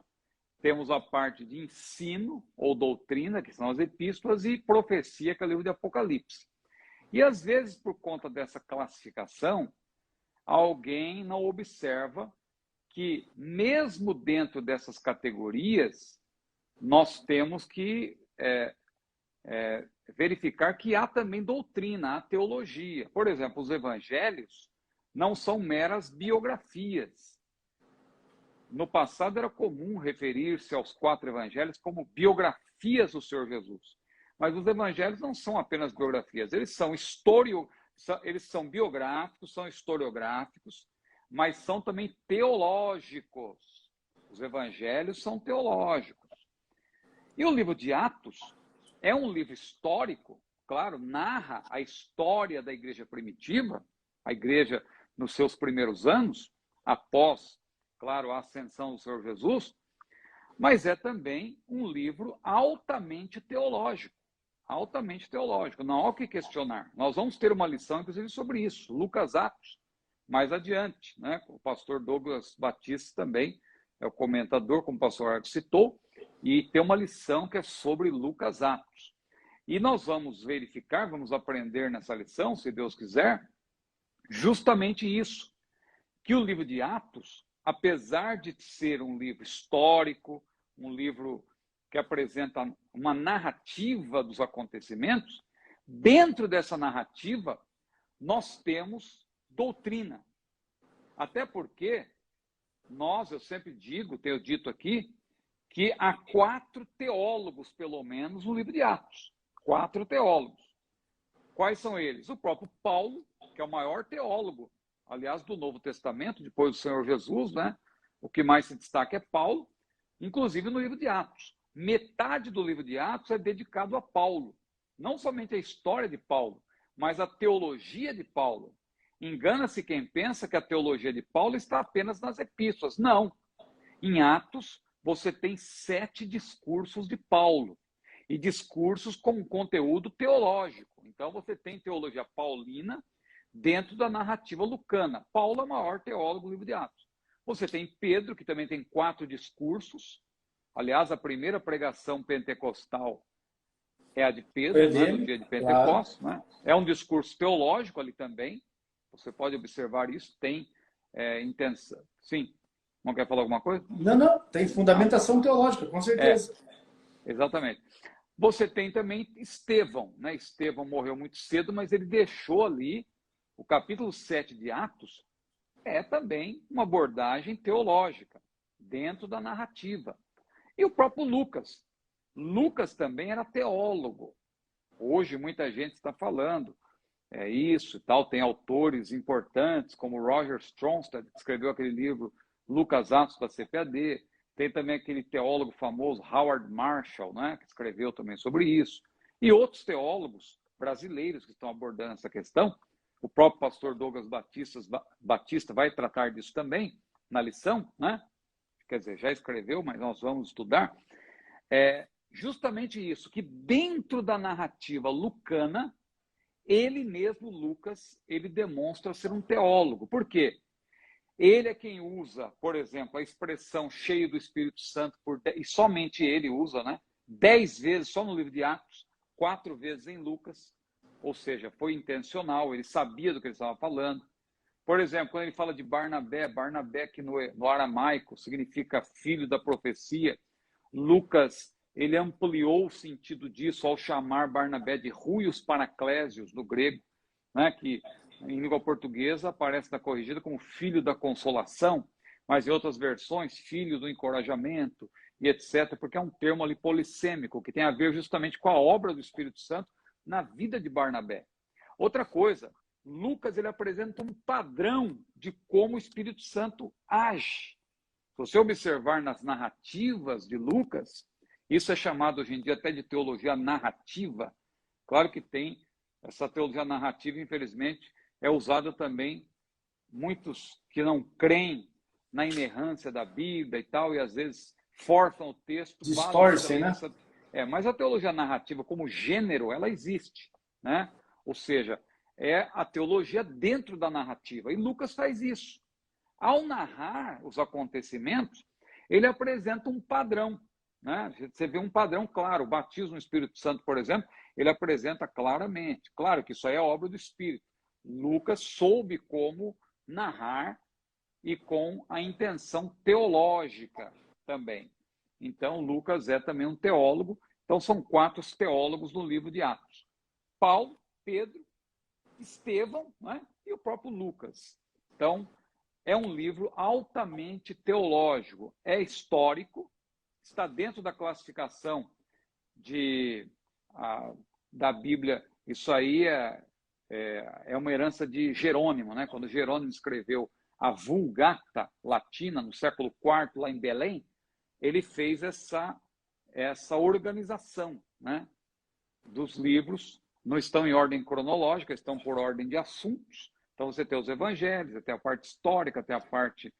Temos a parte de ensino ou doutrina, que são as epístolas, e profecia, que é o livro de Apocalipse. E às vezes, por conta dessa classificação, alguém não observa que, mesmo dentro dessas categorias, nós temos que verificar que há também doutrina, há teologia. Por exemplo, os evangelhos não são meras biografias. No passado era comum referir-se aos 4 evangelhos como biografias do Senhor Jesus. Mas os evangelhos não são apenas biografias, eles são biográficos, são historiográficos, mas são também teológicos. Os evangelhos são teológicos. E o livro de Atos é um livro histórico, claro, narra a história da igreja primitiva, a igreja nos seus primeiros anos, após, claro, a ascensão do Senhor Jesus, mas é também um livro altamente teológico. Altamente teológico, não há o que questionar. Nós vamos ter uma lição, inclusive, sobre isso, Lucas Atos, mais adiante, né? O pastor Douglas Batista também é o comentador, como o pastor Arco citou, e tem uma lição que é sobre Lucas Atos. E nós vamos verificar, vamos aprender nessa lição, se Deus quiser, justamente isso, que o livro de Atos, apesar de ser um livro histórico, um livro que apresenta uma narrativa dos acontecimentos, dentro dessa narrativa, nós temos doutrina. Até porque eu sempre digo, tenho dito aqui, que há 4 teólogos, pelo menos, no livro de Atos. 4 teólogos. Quais são eles? O próprio Paulo, que é o maior teólogo, aliás, do Novo Testamento, depois do Senhor Jesus, né? O que mais se destaca é Paulo, inclusive no livro de Atos. Metade do livro de Atos é dedicado a Paulo. Não somente a história de Paulo, mas a teologia de Paulo. Engana-se quem pensa que a teologia de Paulo está apenas nas epístolas. Não. Em Atos, você tem 7 discursos de Paulo. E discursos com conteúdo teológico. Então, você tem teologia paulina dentro da narrativa lucana. Paulo é o maior teólogo do livro de Atos. Você tem Pedro, que também tem 4 discursos. Aliás, a primeira pregação pentecostal é a de Pedro, né, no dia de Pentecostes. Claro. Né? É um discurso teológico ali também. Você pode observar isso. Tem intenção. Sim. Não quer falar alguma coisa? Não. Tem fundamentação teológica, com certeza. Exatamente. Você tem também Estevão. Né? Estevão morreu muito cedo, mas ele deixou ali o capítulo 7 de Atos. É também uma abordagem teológica dentro da narrativa. E o próprio Lucas. Lucas também era teólogo. Hoje muita gente está falando isso e tal. Tem autores importantes como Roger Stromstad, que escreveu aquele livro Lucas Atos da CPAD. Tem também aquele teólogo famoso Howard Marshall, né, que escreveu também sobre isso. E outros teólogos brasileiros que estão abordando essa questão. O próprio pastor Douglas Batista vai tratar disso também na lição, né? Quer dizer, já escreveu, mas nós vamos estudar. Justamente isso, que dentro da narrativa lucana, ele mesmo, Lucas, ele demonstra ser um teólogo. Por quê? Ele é quem usa, por exemplo, a expressão cheio do Espírito Santo, e somente ele usa, né? 10 vezes só no livro de Atos, 4 vezes em Lucas. Ou seja, foi intencional, ele sabia do que ele estava falando. Por exemplo, quando ele fala de Barnabé, que no aramaico significa filho da profecia, Lucas, ele ampliou o sentido disso ao chamar Barnabé de Ruios Paraclésios, do grego, né, que em língua portuguesa aparece na corrigida como filho da consolação, mas em outras versões, filho do encorajamento e etc., porque é um termo ali polissêmico, que tem a ver justamente com a obra do Espírito Santo na vida de Barnabé. Outra coisa, Lucas ele apresenta um padrão de como o Espírito Santo age. Se você observar nas narrativas de Lucas, isso é chamado hoje em dia até de teologia narrativa. Claro que tem essa teologia narrativa, infelizmente, é usada também muitos que não creem na inerrância da Bíblia e tal, e às vezes forçam o texto, Distorcem, né? mas a teologia narrativa como gênero, ela existe, né? Ou seja, é a teologia dentro da narrativa, e Lucas faz isso. Ao narrar os acontecimentos, ele apresenta um padrão, né? Você vê um padrão claro, o batismo no Espírito Santo, por exemplo, ele apresenta claramente. Claro que isso aí é obra do Espírito. Lucas soube como narrar e com a intenção teológica também. Então, Lucas é também um teólogo. Então, são 4 teólogos no livro de Atos: Paulo, Pedro, Estevão, né? E o próprio Lucas. Então, é um livro altamente teológico, é histórico, está dentro da classificação da Bíblia. Isso aí é uma herança de Jerônimo, né? Quando Jerônimo escreveu a Vulgata Latina, no século IV, lá em Belém, ele fez essa organização, né, dos livros. Não estão em ordem cronológica, estão por ordem de assuntos. Então, você tem os evangelhos, você tem a parte histórica, tem a parte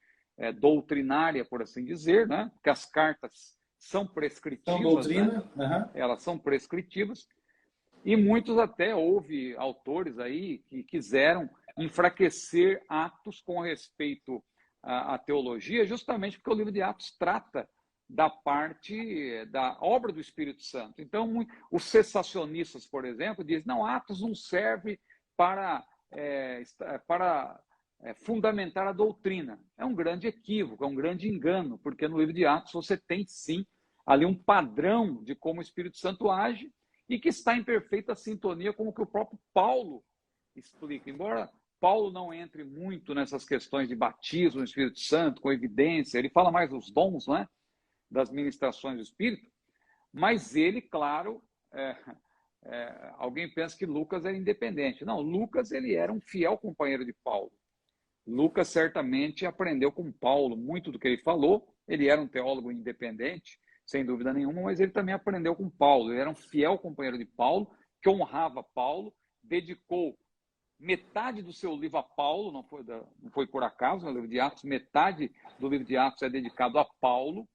doutrinária, por assim dizer, né? Porque as cartas são prescritivas. São doutrina. Né? Elas são prescritivas. E muitos até, houve autores aí que quiseram enfraquecer Atos com respeito à teologia, justamente porque o livro de Atos trata da parte da obra do Espírito Santo. Então, os cessacionistas, por exemplo, dizem, não, Atos não serve para fundamentar a doutrina. É um grande equívoco, é um grande engano, porque no livro de Atos você tem, sim, ali um padrão de como o Espírito Santo age e que está em perfeita sintonia com o que o próprio Paulo explica. Embora Paulo não entre muito nessas questões de batismo no Espírito Santo, com evidência, ele fala mais dos dons, não é? Das ministrações do Espírito, mas ele, claro, alguém pensa que Lucas era independente. Não, Lucas ele era um fiel companheiro de Paulo. Lucas certamente aprendeu com Paulo muito do que ele falou. Ele era um teólogo independente, sem dúvida nenhuma, mas ele também aprendeu com Paulo. Ele era um fiel companheiro de Paulo, que honrava Paulo, dedicou metade do seu livro a Paulo, não foi por acaso, no livro de Atos, metade do livro de Atos é dedicado a Paulo.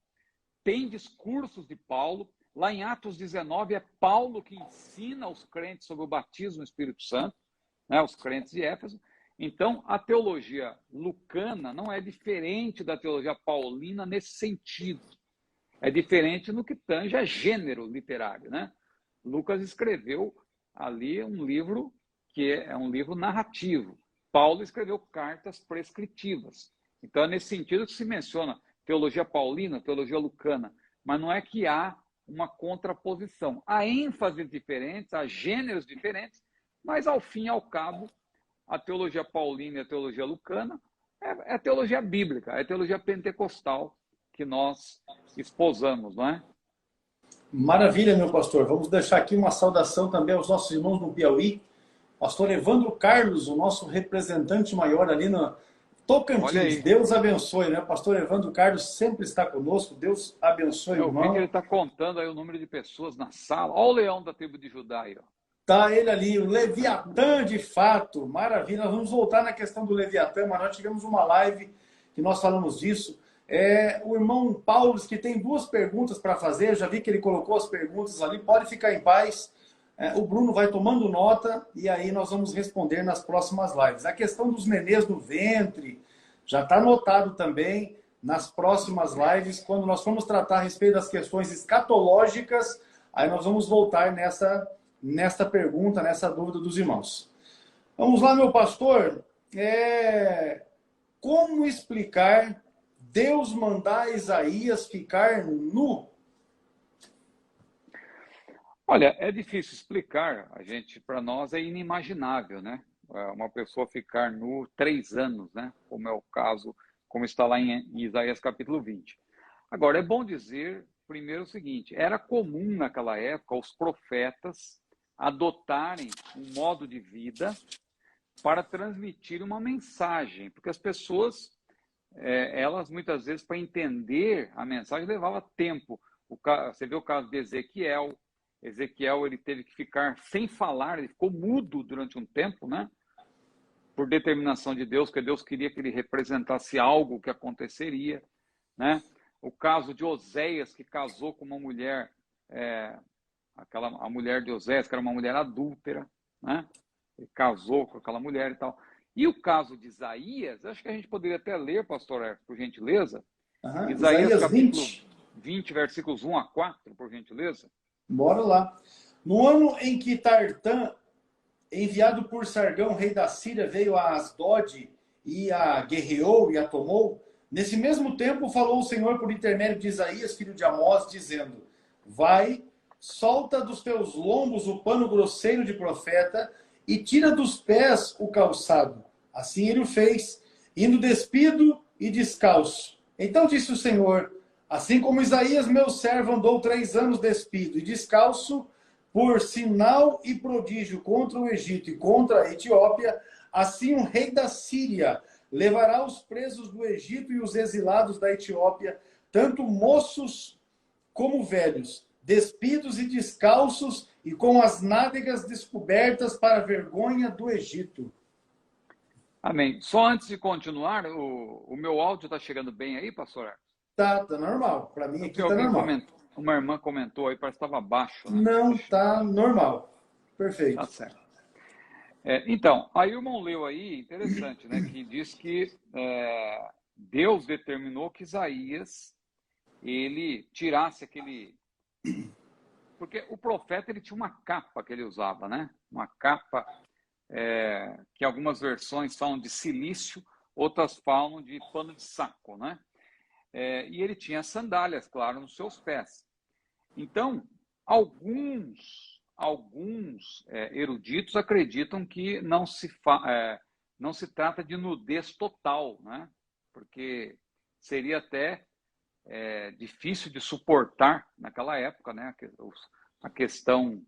Tem discursos de Paulo. Lá em Atos 19, é Paulo que ensina os crentes sobre o batismo no Espírito Santo, né, os crentes de Éfeso. Então, a teologia lucana não é diferente da teologia paulina nesse sentido. É diferente no que tange a gênero literário, né? Lucas escreveu ali um livro que é um livro narrativo. Paulo escreveu cartas prescritivas. Então, é nesse sentido que se menciona teologia paulina, teologia lucana, mas não é que há uma contraposição. Há ênfases diferentes, há gêneros diferentes, mas ao fim e ao cabo, a teologia paulina e a teologia lucana é a teologia bíblica, é a teologia pentecostal que nós esposamos, não é? Maravilha, meu pastor. Vamos deixar aqui uma saudação também aos nossos irmãos no Piauí. Pastor Evandro Carlos, o nosso representante maior ali no Tocantins. Deus abençoe, né? Pastor Evandro Carlos sempre está conosco. Deus abençoe, irmão. Eu vi que ele está contando aí o número de pessoas na sala. Olha o leão da tribo de Judá aí, ó. Tá ele ali, o Leviatã de fato. Maravilha. Nós vamos voltar na questão do Leviatã, mas nós tivemos uma live que nós falamos disso. O irmão Paulo que tem 2 perguntas para fazer. Eu já vi que ele colocou as perguntas ali. Pode ficar em paz. O Bruno vai tomando nota e aí nós vamos responder nas próximas lives. A questão dos nenês no ventre já está anotado também nas próximas lives. Quando nós formos tratar a respeito das questões escatológicas, aí nós vamos voltar nesta pergunta, nessa dúvida dos irmãos. Vamos lá, meu pastor. Como explicar Deus mandar Isaías ficar nu? Olha, é difícil explicar, para nós é inimaginável, né? Uma pessoa ficar nu 3 anos, né? Como é o caso, como está lá em Isaías capítulo 20. Agora, é bom dizer, primeiro, o seguinte: era comum naquela época os profetas adotarem um modo de vida para transmitir uma mensagem, porque as pessoas, elas muitas vezes, para entender a mensagem, levava tempo. Você vê o caso de Ezequiel. Ezequiel, ele teve que ficar sem falar, ele ficou mudo durante um tempo, né? por determinação de Deus, porque Deus queria que ele representasse algo que aconteceria, né? O caso de Oséias, que casou com uma mulher, a mulher de Oséias, que era uma mulher adúltera, né? Ele casou com aquela mulher e tal. E o caso de Isaías, acho que a gente poderia até ler, pastor Ernesto, por gentileza. Isaías capítulo 20, versículos 1 a 4, por gentileza. Bora lá. No ano em que Tartã, enviado por Sargão, rei da Síria, veio a Asdod e a guerreou e a tomou, nesse mesmo tempo falou o Senhor por intermédio de Isaías, filho de Amós, dizendo: vai, solta dos teus lombos o pano grosseiro de profeta e tira dos pés o calçado. Assim ele o fez, indo despido e descalço. Então disse o Senhor: assim como Isaías, meu servo, andou 3 anos despido e descalço, por sinal e prodígio contra o Egito e contra a Etiópia, assim o rei da Síria levará os presos do Egito e os exilados da Etiópia, tanto moços como velhos, despidos e descalços, e com as nádegas descobertas para a vergonha do Egito. Amém. Só antes de continuar, o meu áudio está chegando bem aí, pastor? Tá normal. Para mim aqui tá normal. Uma irmã comentou aí, parece que estava baixo, né? Não, tá normal. Perfeito. Tá certo. Então, aí o irmão leu aí, interessante, né? Que diz que Deus determinou que Isaías, ele tirasse aquele... Porque o profeta, ele tinha uma capa que ele usava, né? Uma capa que algumas versões falam de silício, outras falam de pano de saco, né? E ele tinha sandálias, claro, nos seus pés. Então, alguns eruditos acreditam que não se trata de nudez total, né? Porque seria até difícil de suportar naquela época, né? A questão,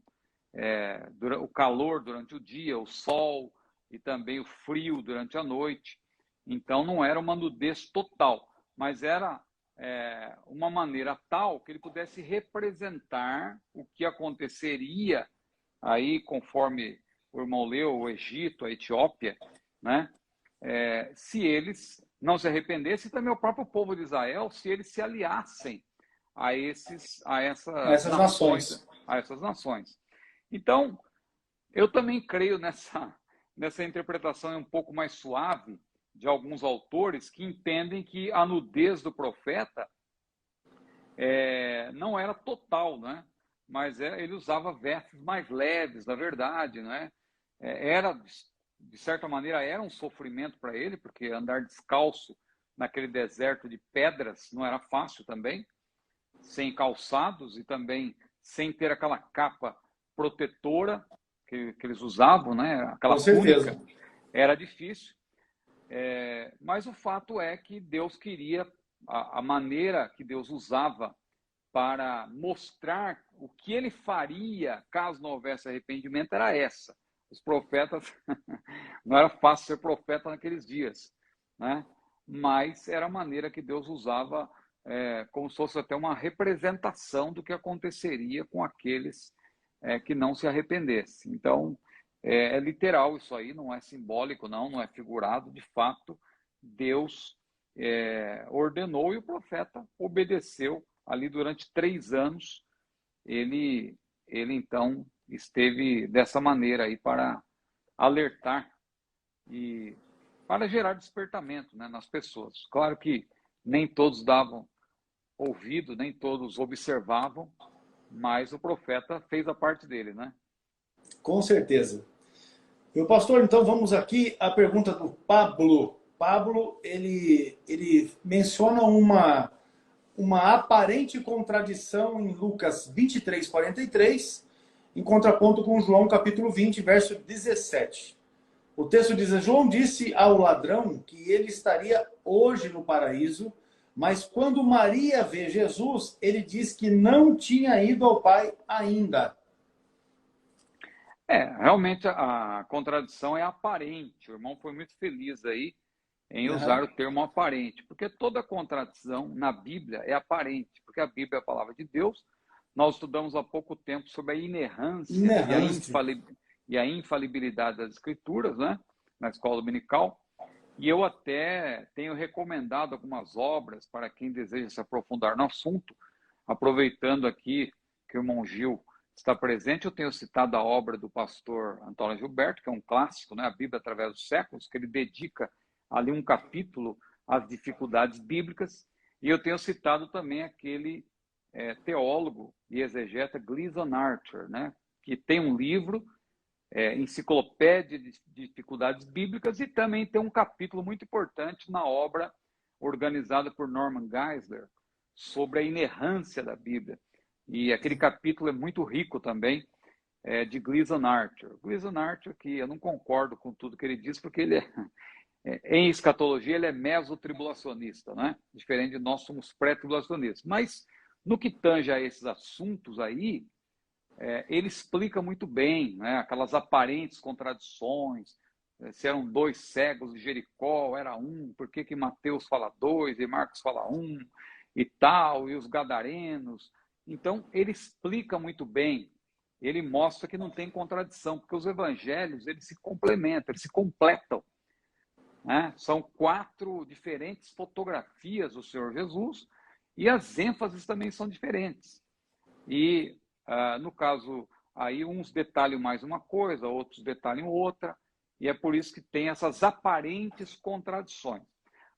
o calor durante o dia, o sol e também o frio durante a noite. Então, não era uma nudez total, mas era uma maneira tal que ele pudesse representar o que aconteceria aí, conforme o irmão leu, o Egito, a Etiópia, né? Se eles não se arrependessem, e também o próprio povo de Israel, se eles se aliassem a essas nações. Então, eu também creio nessa interpretação um pouco mais suave de alguns autores que entendem que a nudez do profeta não era total, né? Mas ele usava vestes mais leves, na verdade, né? De certa maneira, era um sofrimento para ele, porque andar descalço naquele deserto de pedras não era fácil também, sem calçados e também sem ter aquela capa protetora que eles usavam, né? Aquela túnica, era difícil. Mas o fato é que Deus queria, a maneira que Deus usava para mostrar o que ele faria caso não houvesse arrependimento era essa. Os profetas, não era fácil ser profeta naqueles dias, né? Mas era a maneira que Deus usava, como se fosse até uma representação do que aconteceria com aqueles que não se arrependessem. Então, é literal isso aí, não é simbólico, não é figurado. De fato, Deus ordenou e o profeta obedeceu ali durante 3 anos. Ele então esteve dessa maneira aí para alertar e para gerar despertamento, né, nas pessoas. Claro que nem todos davam ouvido, nem todos observavam, mas o profeta fez a parte dele, né? Com certeza. Meu pastor, então vamos aqui à pergunta do Pablo. Pablo, ele menciona uma aparente contradição em Lucas 23:43, em contraponto com João capítulo 20, verso 17. O texto diz: João disse ao ladrão que ele estaria hoje no paraíso, mas quando Maria vê Jesus, ele diz que não tinha ido ao Pai ainda. Realmente a contradição é aparente. O irmão foi muito feliz aí em usar o termo aparente, porque toda contradição na Bíblia é aparente, porque a Bíblia é a palavra de Deus. Nós estudamos há pouco tempo sobre a inerrância. E a infalibilidade das Escrituras, né? na escola dominical, e eu até tenho recomendado algumas obras para quem deseja se aprofundar no assunto. Aproveitando aqui que o irmão Gil está presente, eu tenho citado a obra do pastor Antônio Gilberto, que é um clássico, né? A Bíblia através dos séculos, que ele dedica ali um capítulo às dificuldades bíblicas, e eu tenho citado também aquele teólogo e exegeta Gleason Archer, né? Que tem um livro, Enciclopédia de Dificuldades Bíblicas, e também tem um capítulo muito importante na obra organizada por Norman Geisler sobre a inerrância da Bíblia. E aquele capítulo é muito rico também, de Gleason Archer. Gleason Archer, que eu não concordo com tudo que ele diz, porque ele em escatologia ele é mesotribulacionista, né? Diferente de nós, somos pré-tribulacionistas. Mas no que tange a esses assuntos aí, ele explica muito bem, né? Aquelas aparentes contradições, se eram dois cegos de Jericó, era um, por que Mateus fala dois e Marcos fala um e tal, e os gadarenos. Então, ele explica muito bem, ele mostra que não tem contradição, porque os evangelhos, eles se complementam, eles se completam, né? São 4 diferentes fotografias do Senhor Jesus, e as ênfases também são diferentes. E, no caso, aí uns detalham mais uma coisa, outros detalham outra, e é por isso que tem essas aparentes contradições.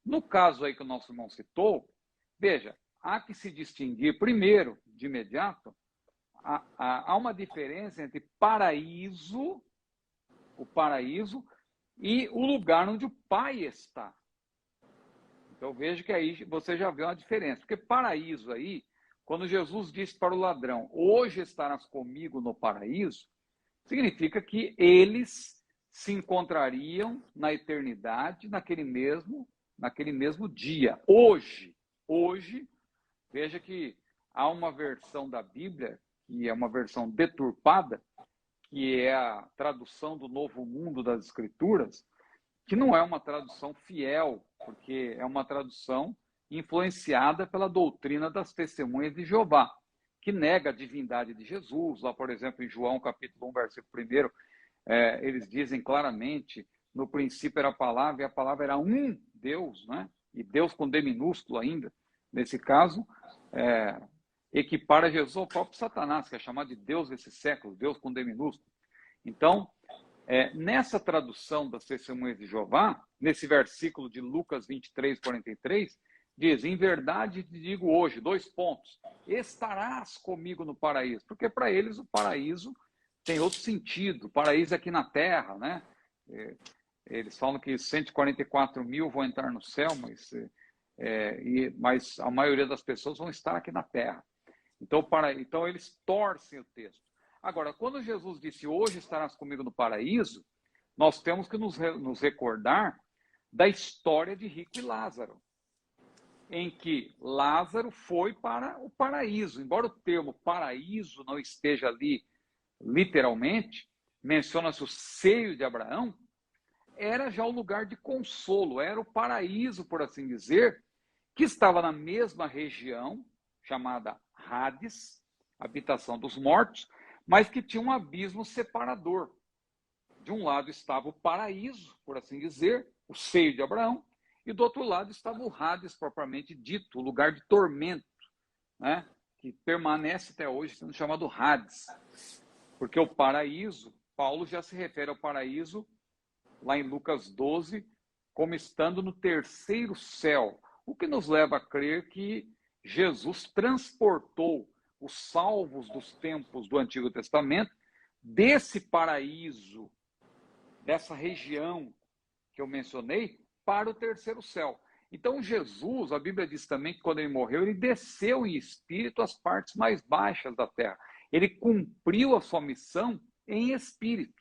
No caso aí que o nosso irmão citou, veja, há que se distinguir, primeiro, de imediato, há uma diferença entre o paraíso e o lugar onde o Pai está. Então veja que aí você já vê uma diferença, porque paraíso aí, quando Jesus disse para o ladrão, hoje estarás comigo no paraíso, significa que eles se encontrariam na eternidade, naquele mesmo dia. Hoje, veja que há uma versão da Bíblia, que é uma versão deturpada, que é a tradução do Novo Mundo das Escrituras, que não é uma tradução fiel, porque é uma tradução influenciada pela doutrina das testemunhas de Jeová, que nega a divindade de Jesus. Lá, por exemplo, em João, capítulo 1, versículo 1, eles dizem claramente, no princípio era a palavra, e a palavra era um Deus, né? E Deus com D minúsculo ainda, nesse caso, equipara Jesus ao próprio Satanás, que é chamado de Deus desse século, Deus com D minúsculo. Então, nessa tradução das testemunhas de Jeová, nesse versículo de Lucas 23, 43, diz, em verdade te digo hoje, 2 pontos, estarás comigo no paraíso, porque para eles o paraíso tem outro sentido, o paraíso é aqui na terra, né? Eles falam que 144 mil vão entrar no céu, mas a maioria das pessoas vão estar aqui na terra. Então eles torcem o texto. Agora, quando Jesus disse, hoje estarás comigo no paraíso, nós temos que nos recordar da história de Rico e Lázaro, em que Lázaro foi para o paraíso. Embora o termo paraíso não esteja ali literalmente, menciona-se o seio de Abraão, era já o lugar de consolo, era o paraíso, por assim dizer, que estava na mesma região, chamada Hades, habitação dos mortos, mas que tinha um abismo separador. De um lado estava o paraíso, por assim dizer, o seio de Abraão, e do outro lado estava o Hades, propriamente dito, o lugar de tormento, né? Que permanece até hoje sendo chamado Hades. Porque o paraíso, Paulo já se refere ao paraíso, lá em Lucas 12, como estando no terceiro céu, o que nos leva a crer que Jesus transportou os salvos dos tempos do Antigo Testamento desse paraíso, dessa região que eu mencionei, para o terceiro céu. Então Jesus, a Bíblia diz também que quando ele morreu, ele desceu em espírito às partes mais baixas da terra. Ele cumpriu a sua missão em espírito.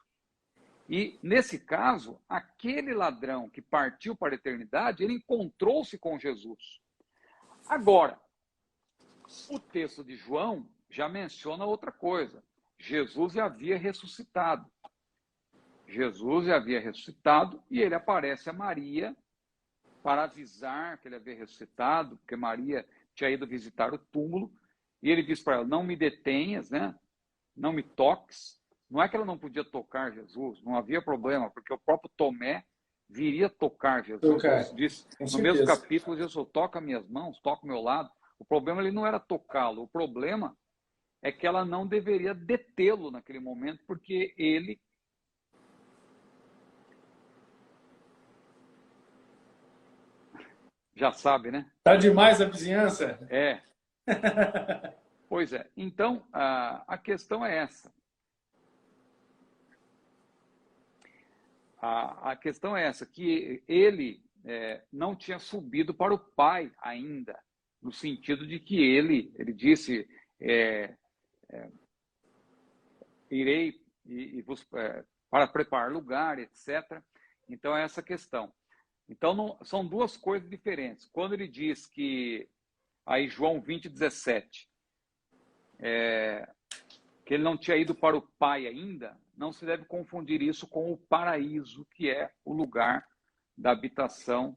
E, nesse caso, aquele ladrão que partiu para a eternidade, ele encontrou-se com Jesus. Agora, o texto de João já menciona outra coisa. Jesus já havia ressuscitado. Jesus já havia ressuscitado e ele aparece a Maria para avisar que ele havia ressuscitado, porque Maria tinha ido visitar o túmulo, e ele diz para ela, não me detenhas, né? Não me toques, Não é que ela não podia tocar Jesus, não havia problema, porque o próprio Tomé viria tocar Jesus. Tocar, Jesus disse, com no mesmo certeza. capítulo, Jesus toca minhas mãos, toca o meu lado. O problema ele não era tocá-lo, o problema é que ela não deveria detê-lo naquele momento, porque ele já sabe, né? Tá demais a vizinhança? É, pois é. Então, a questão é essa. A questão é essa, que ele não tinha subido para o Pai ainda, no sentido de que ele disse, irei para preparar lugar, etc. Então, é essa questão. Então, são duas coisas diferentes. Quando ele diz que, aí João 20:17, que ele não tinha ido para o Pai ainda, não se deve confundir isso com o paraíso, que é o lugar da habitação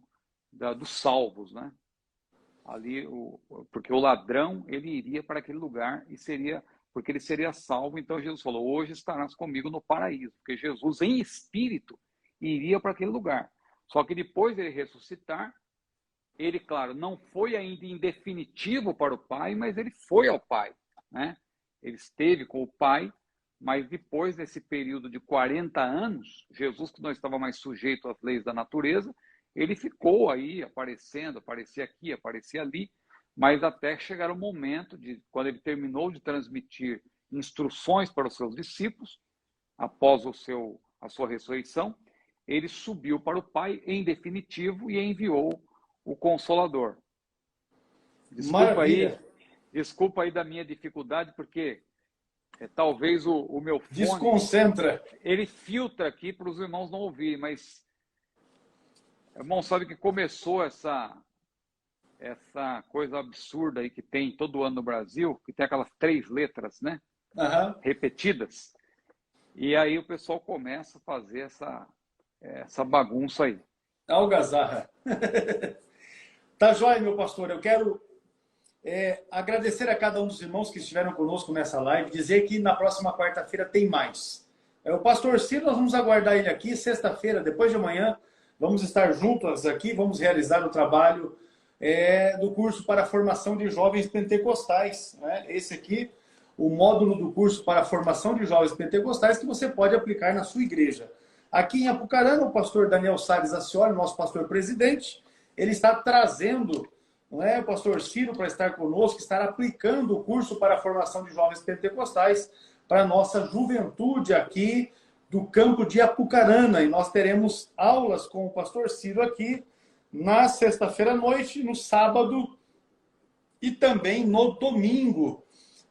dos salvos, né? Ali, porque o ladrão, ele iria para aquele lugar e porque ele seria salvo. Então Jesus falou, hoje estarás comigo no paraíso, porque Jesus em espírito iria para aquele lugar. Só que depois de ele ressuscitar, ele, claro, não foi ainda em definitivo para o Pai, mas ele foi ao Pai, né? Ele esteve com o Pai, mas depois desse período de 40 anos, Jesus, que não estava mais sujeito às leis da natureza, ele ficou aí aparecendo, aparecia aqui, aparecia ali, mas até chegar o momento de, quando ele terminou de transmitir instruções para os seus discípulos, após a sua ressurreição, ele subiu para o Pai em definitivo e enviou o Consolador. Maravilha. Desculpa aí da minha dificuldade, porque talvez o meu fone... Desconcentra. Ele filtra aqui para os irmãos não ouvirem, mas... Irmão, sabe que começou essa coisa absurda aí que tem todo ano no Brasil, que tem aquelas 3 letras, né? Uhum. Repetidas. E aí o pessoal começa a fazer essa bagunça aí. Algazarra. Tá joia, meu pastor. Eu quero agradecer a cada um dos irmãos que estiveram conosco nessa live, dizer que na próxima quarta-feira tem mais. O pastor Ciro, nós vamos aguardar ele aqui, sexta-feira, depois de amanhã, vamos estar juntos aqui, vamos realizar o trabalho do curso para a formação de jovens pentecostais. Né? Esse aqui, o módulo do curso para a formação de jovens pentecostais, que você pode aplicar na sua igreja. Aqui em Apucarana, o pastor Daniel Salles Acioli, nosso pastor presidente, ele está trazendo o pastor Ciro para estar conosco, estar aplicando o curso para a formação de jovens pentecostais para a nossa juventude aqui do campo de Apucarana. E nós teremos aulas com o pastor Ciro aqui na sexta-feira à noite, no sábado e também no domingo,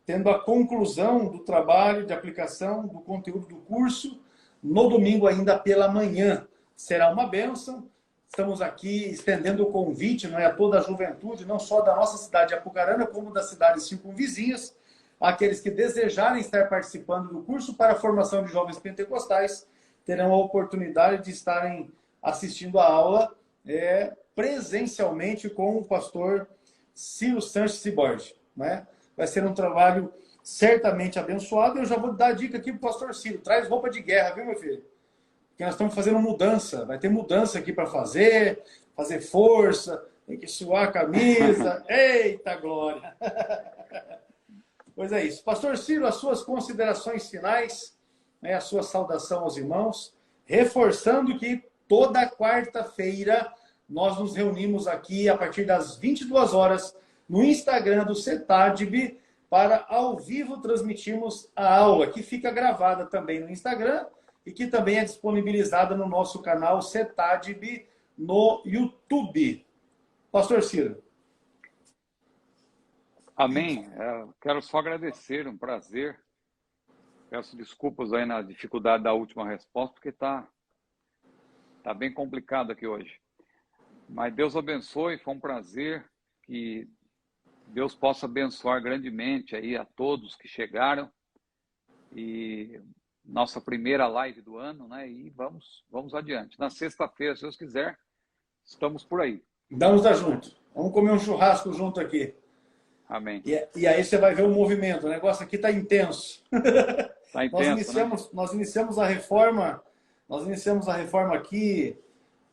tendo a conclusão do trabalho de aplicação do conteúdo do curso no domingo ainda pela manhã. Será uma bênção. Estamos aqui estendendo o convite, não é, a toda a juventude, não só da nossa cidade de Apucarana, como das cidades circunvizinhas, aqueles que desejarem estar participando do curso para a formação de jovens pentecostais, terão a oportunidade de estarem assistindo a aula presencialmente com o pastor Ciro Sanches Ciborge. Né? Vai ser um trabalho certamente abençoado. Eu já vou dar a dica aqui para o pastor Ciro. Traz roupa de guerra, viu, meu filho? Porque nós estamos fazendo mudança. Vai ter mudança aqui para fazer força, tem que suar a camisa. Eita glória! Pois é isso. Pastor Ciro, as suas considerações finais, a sua saudação aos irmãos, reforçando que toda quarta-feira nós nos reunimos aqui a partir das 22 horas no Instagram do CETADB para ao vivo transmitirmos a aula, que fica gravada também no Instagram e que também é disponibilizada no nosso canal CETADB no YouTube. Pastor Ciro. Amém. Quero só agradecer, um prazer. Peço desculpas aí na dificuldade da última resposta, porque tá bem complicado aqui hoje. Mas Deus abençoe, foi um prazer, que Deus possa abençoar grandemente aí a todos que chegaram. E nossa primeira live do ano, né? E vamos adiante. Na sexta-feira, se Deus quiser, estamos por aí. Vamos dar junto. Vamos comer um churrasco junto aqui. Amém. E aí você vai ver o movimento. O negócio aqui está intenso. Está intenso, né? Nós iniciamos a reforma. Nós iniciamos a reforma aqui.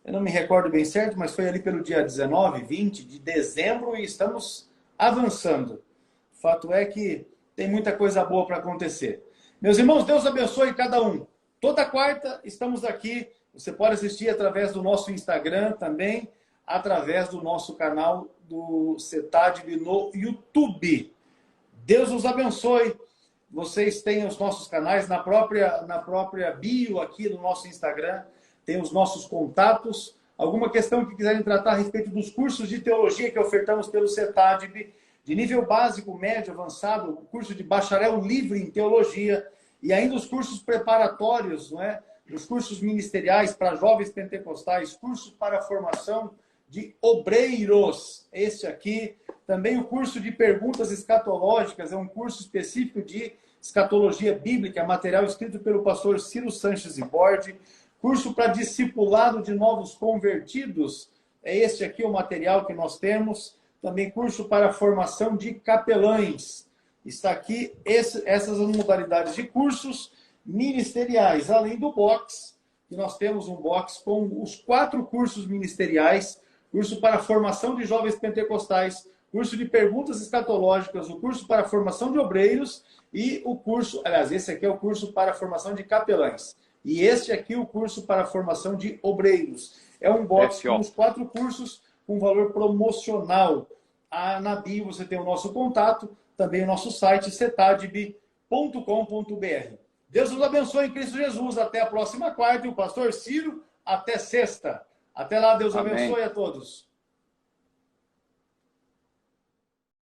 Eu não me recordo bem certo, mas foi ali pelo dia 19, 20 de dezembro e estamos avançando. O fato é que tem muita coisa boa para acontecer. Meus irmãos, Deus abençoe cada um. Toda quarta estamos aqui. Você pode assistir através do nosso Instagram também, através do nosso canal do CETADB no YouTube. Deus os abençoe. Vocês têm os nossos canais na própria bio aqui do nosso Instagram. Tem os nossos contatos. Alguma questão que quiserem tratar a respeito dos cursos de teologia que ofertamos pelo CETADB, de nível básico, médio, avançado, o curso de bacharel livre em teologia e ainda os cursos preparatórios, não é? Os cursos ministeriais para jovens pentecostais, cursos para a formação de obreiros. Este aqui, também o curso de perguntas escatológicas, é um curso específico de escatologia bíblica, material escrito pelo pastor Ciro Sanches e Borde. Curso para discipulado de novos convertidos, é este aqui o material que nós temos. Também curso para formação de capelães. Está aqui essas modalidades de cursos ministeriais, além do box, que nós temos um box com os 4 cursos ministeriais, curso para formação de jovens pentecostais, curso de perguntas escatológicas, o curso para formação de obreiros e o curso, aliás, esse aqui é o curso para formação de capelães. E este aqui é o curso para formação de obreiros. É um box com os 4 cursos com valor promocional. Na bio você tem o nosso contato, também o nosso site cetadb.com.br. Deus nos abençoe em Cristo Jesus. Até a próxima quarta. E o pastor Ciro, até sexta. Até lá, Deus abençoe a todos.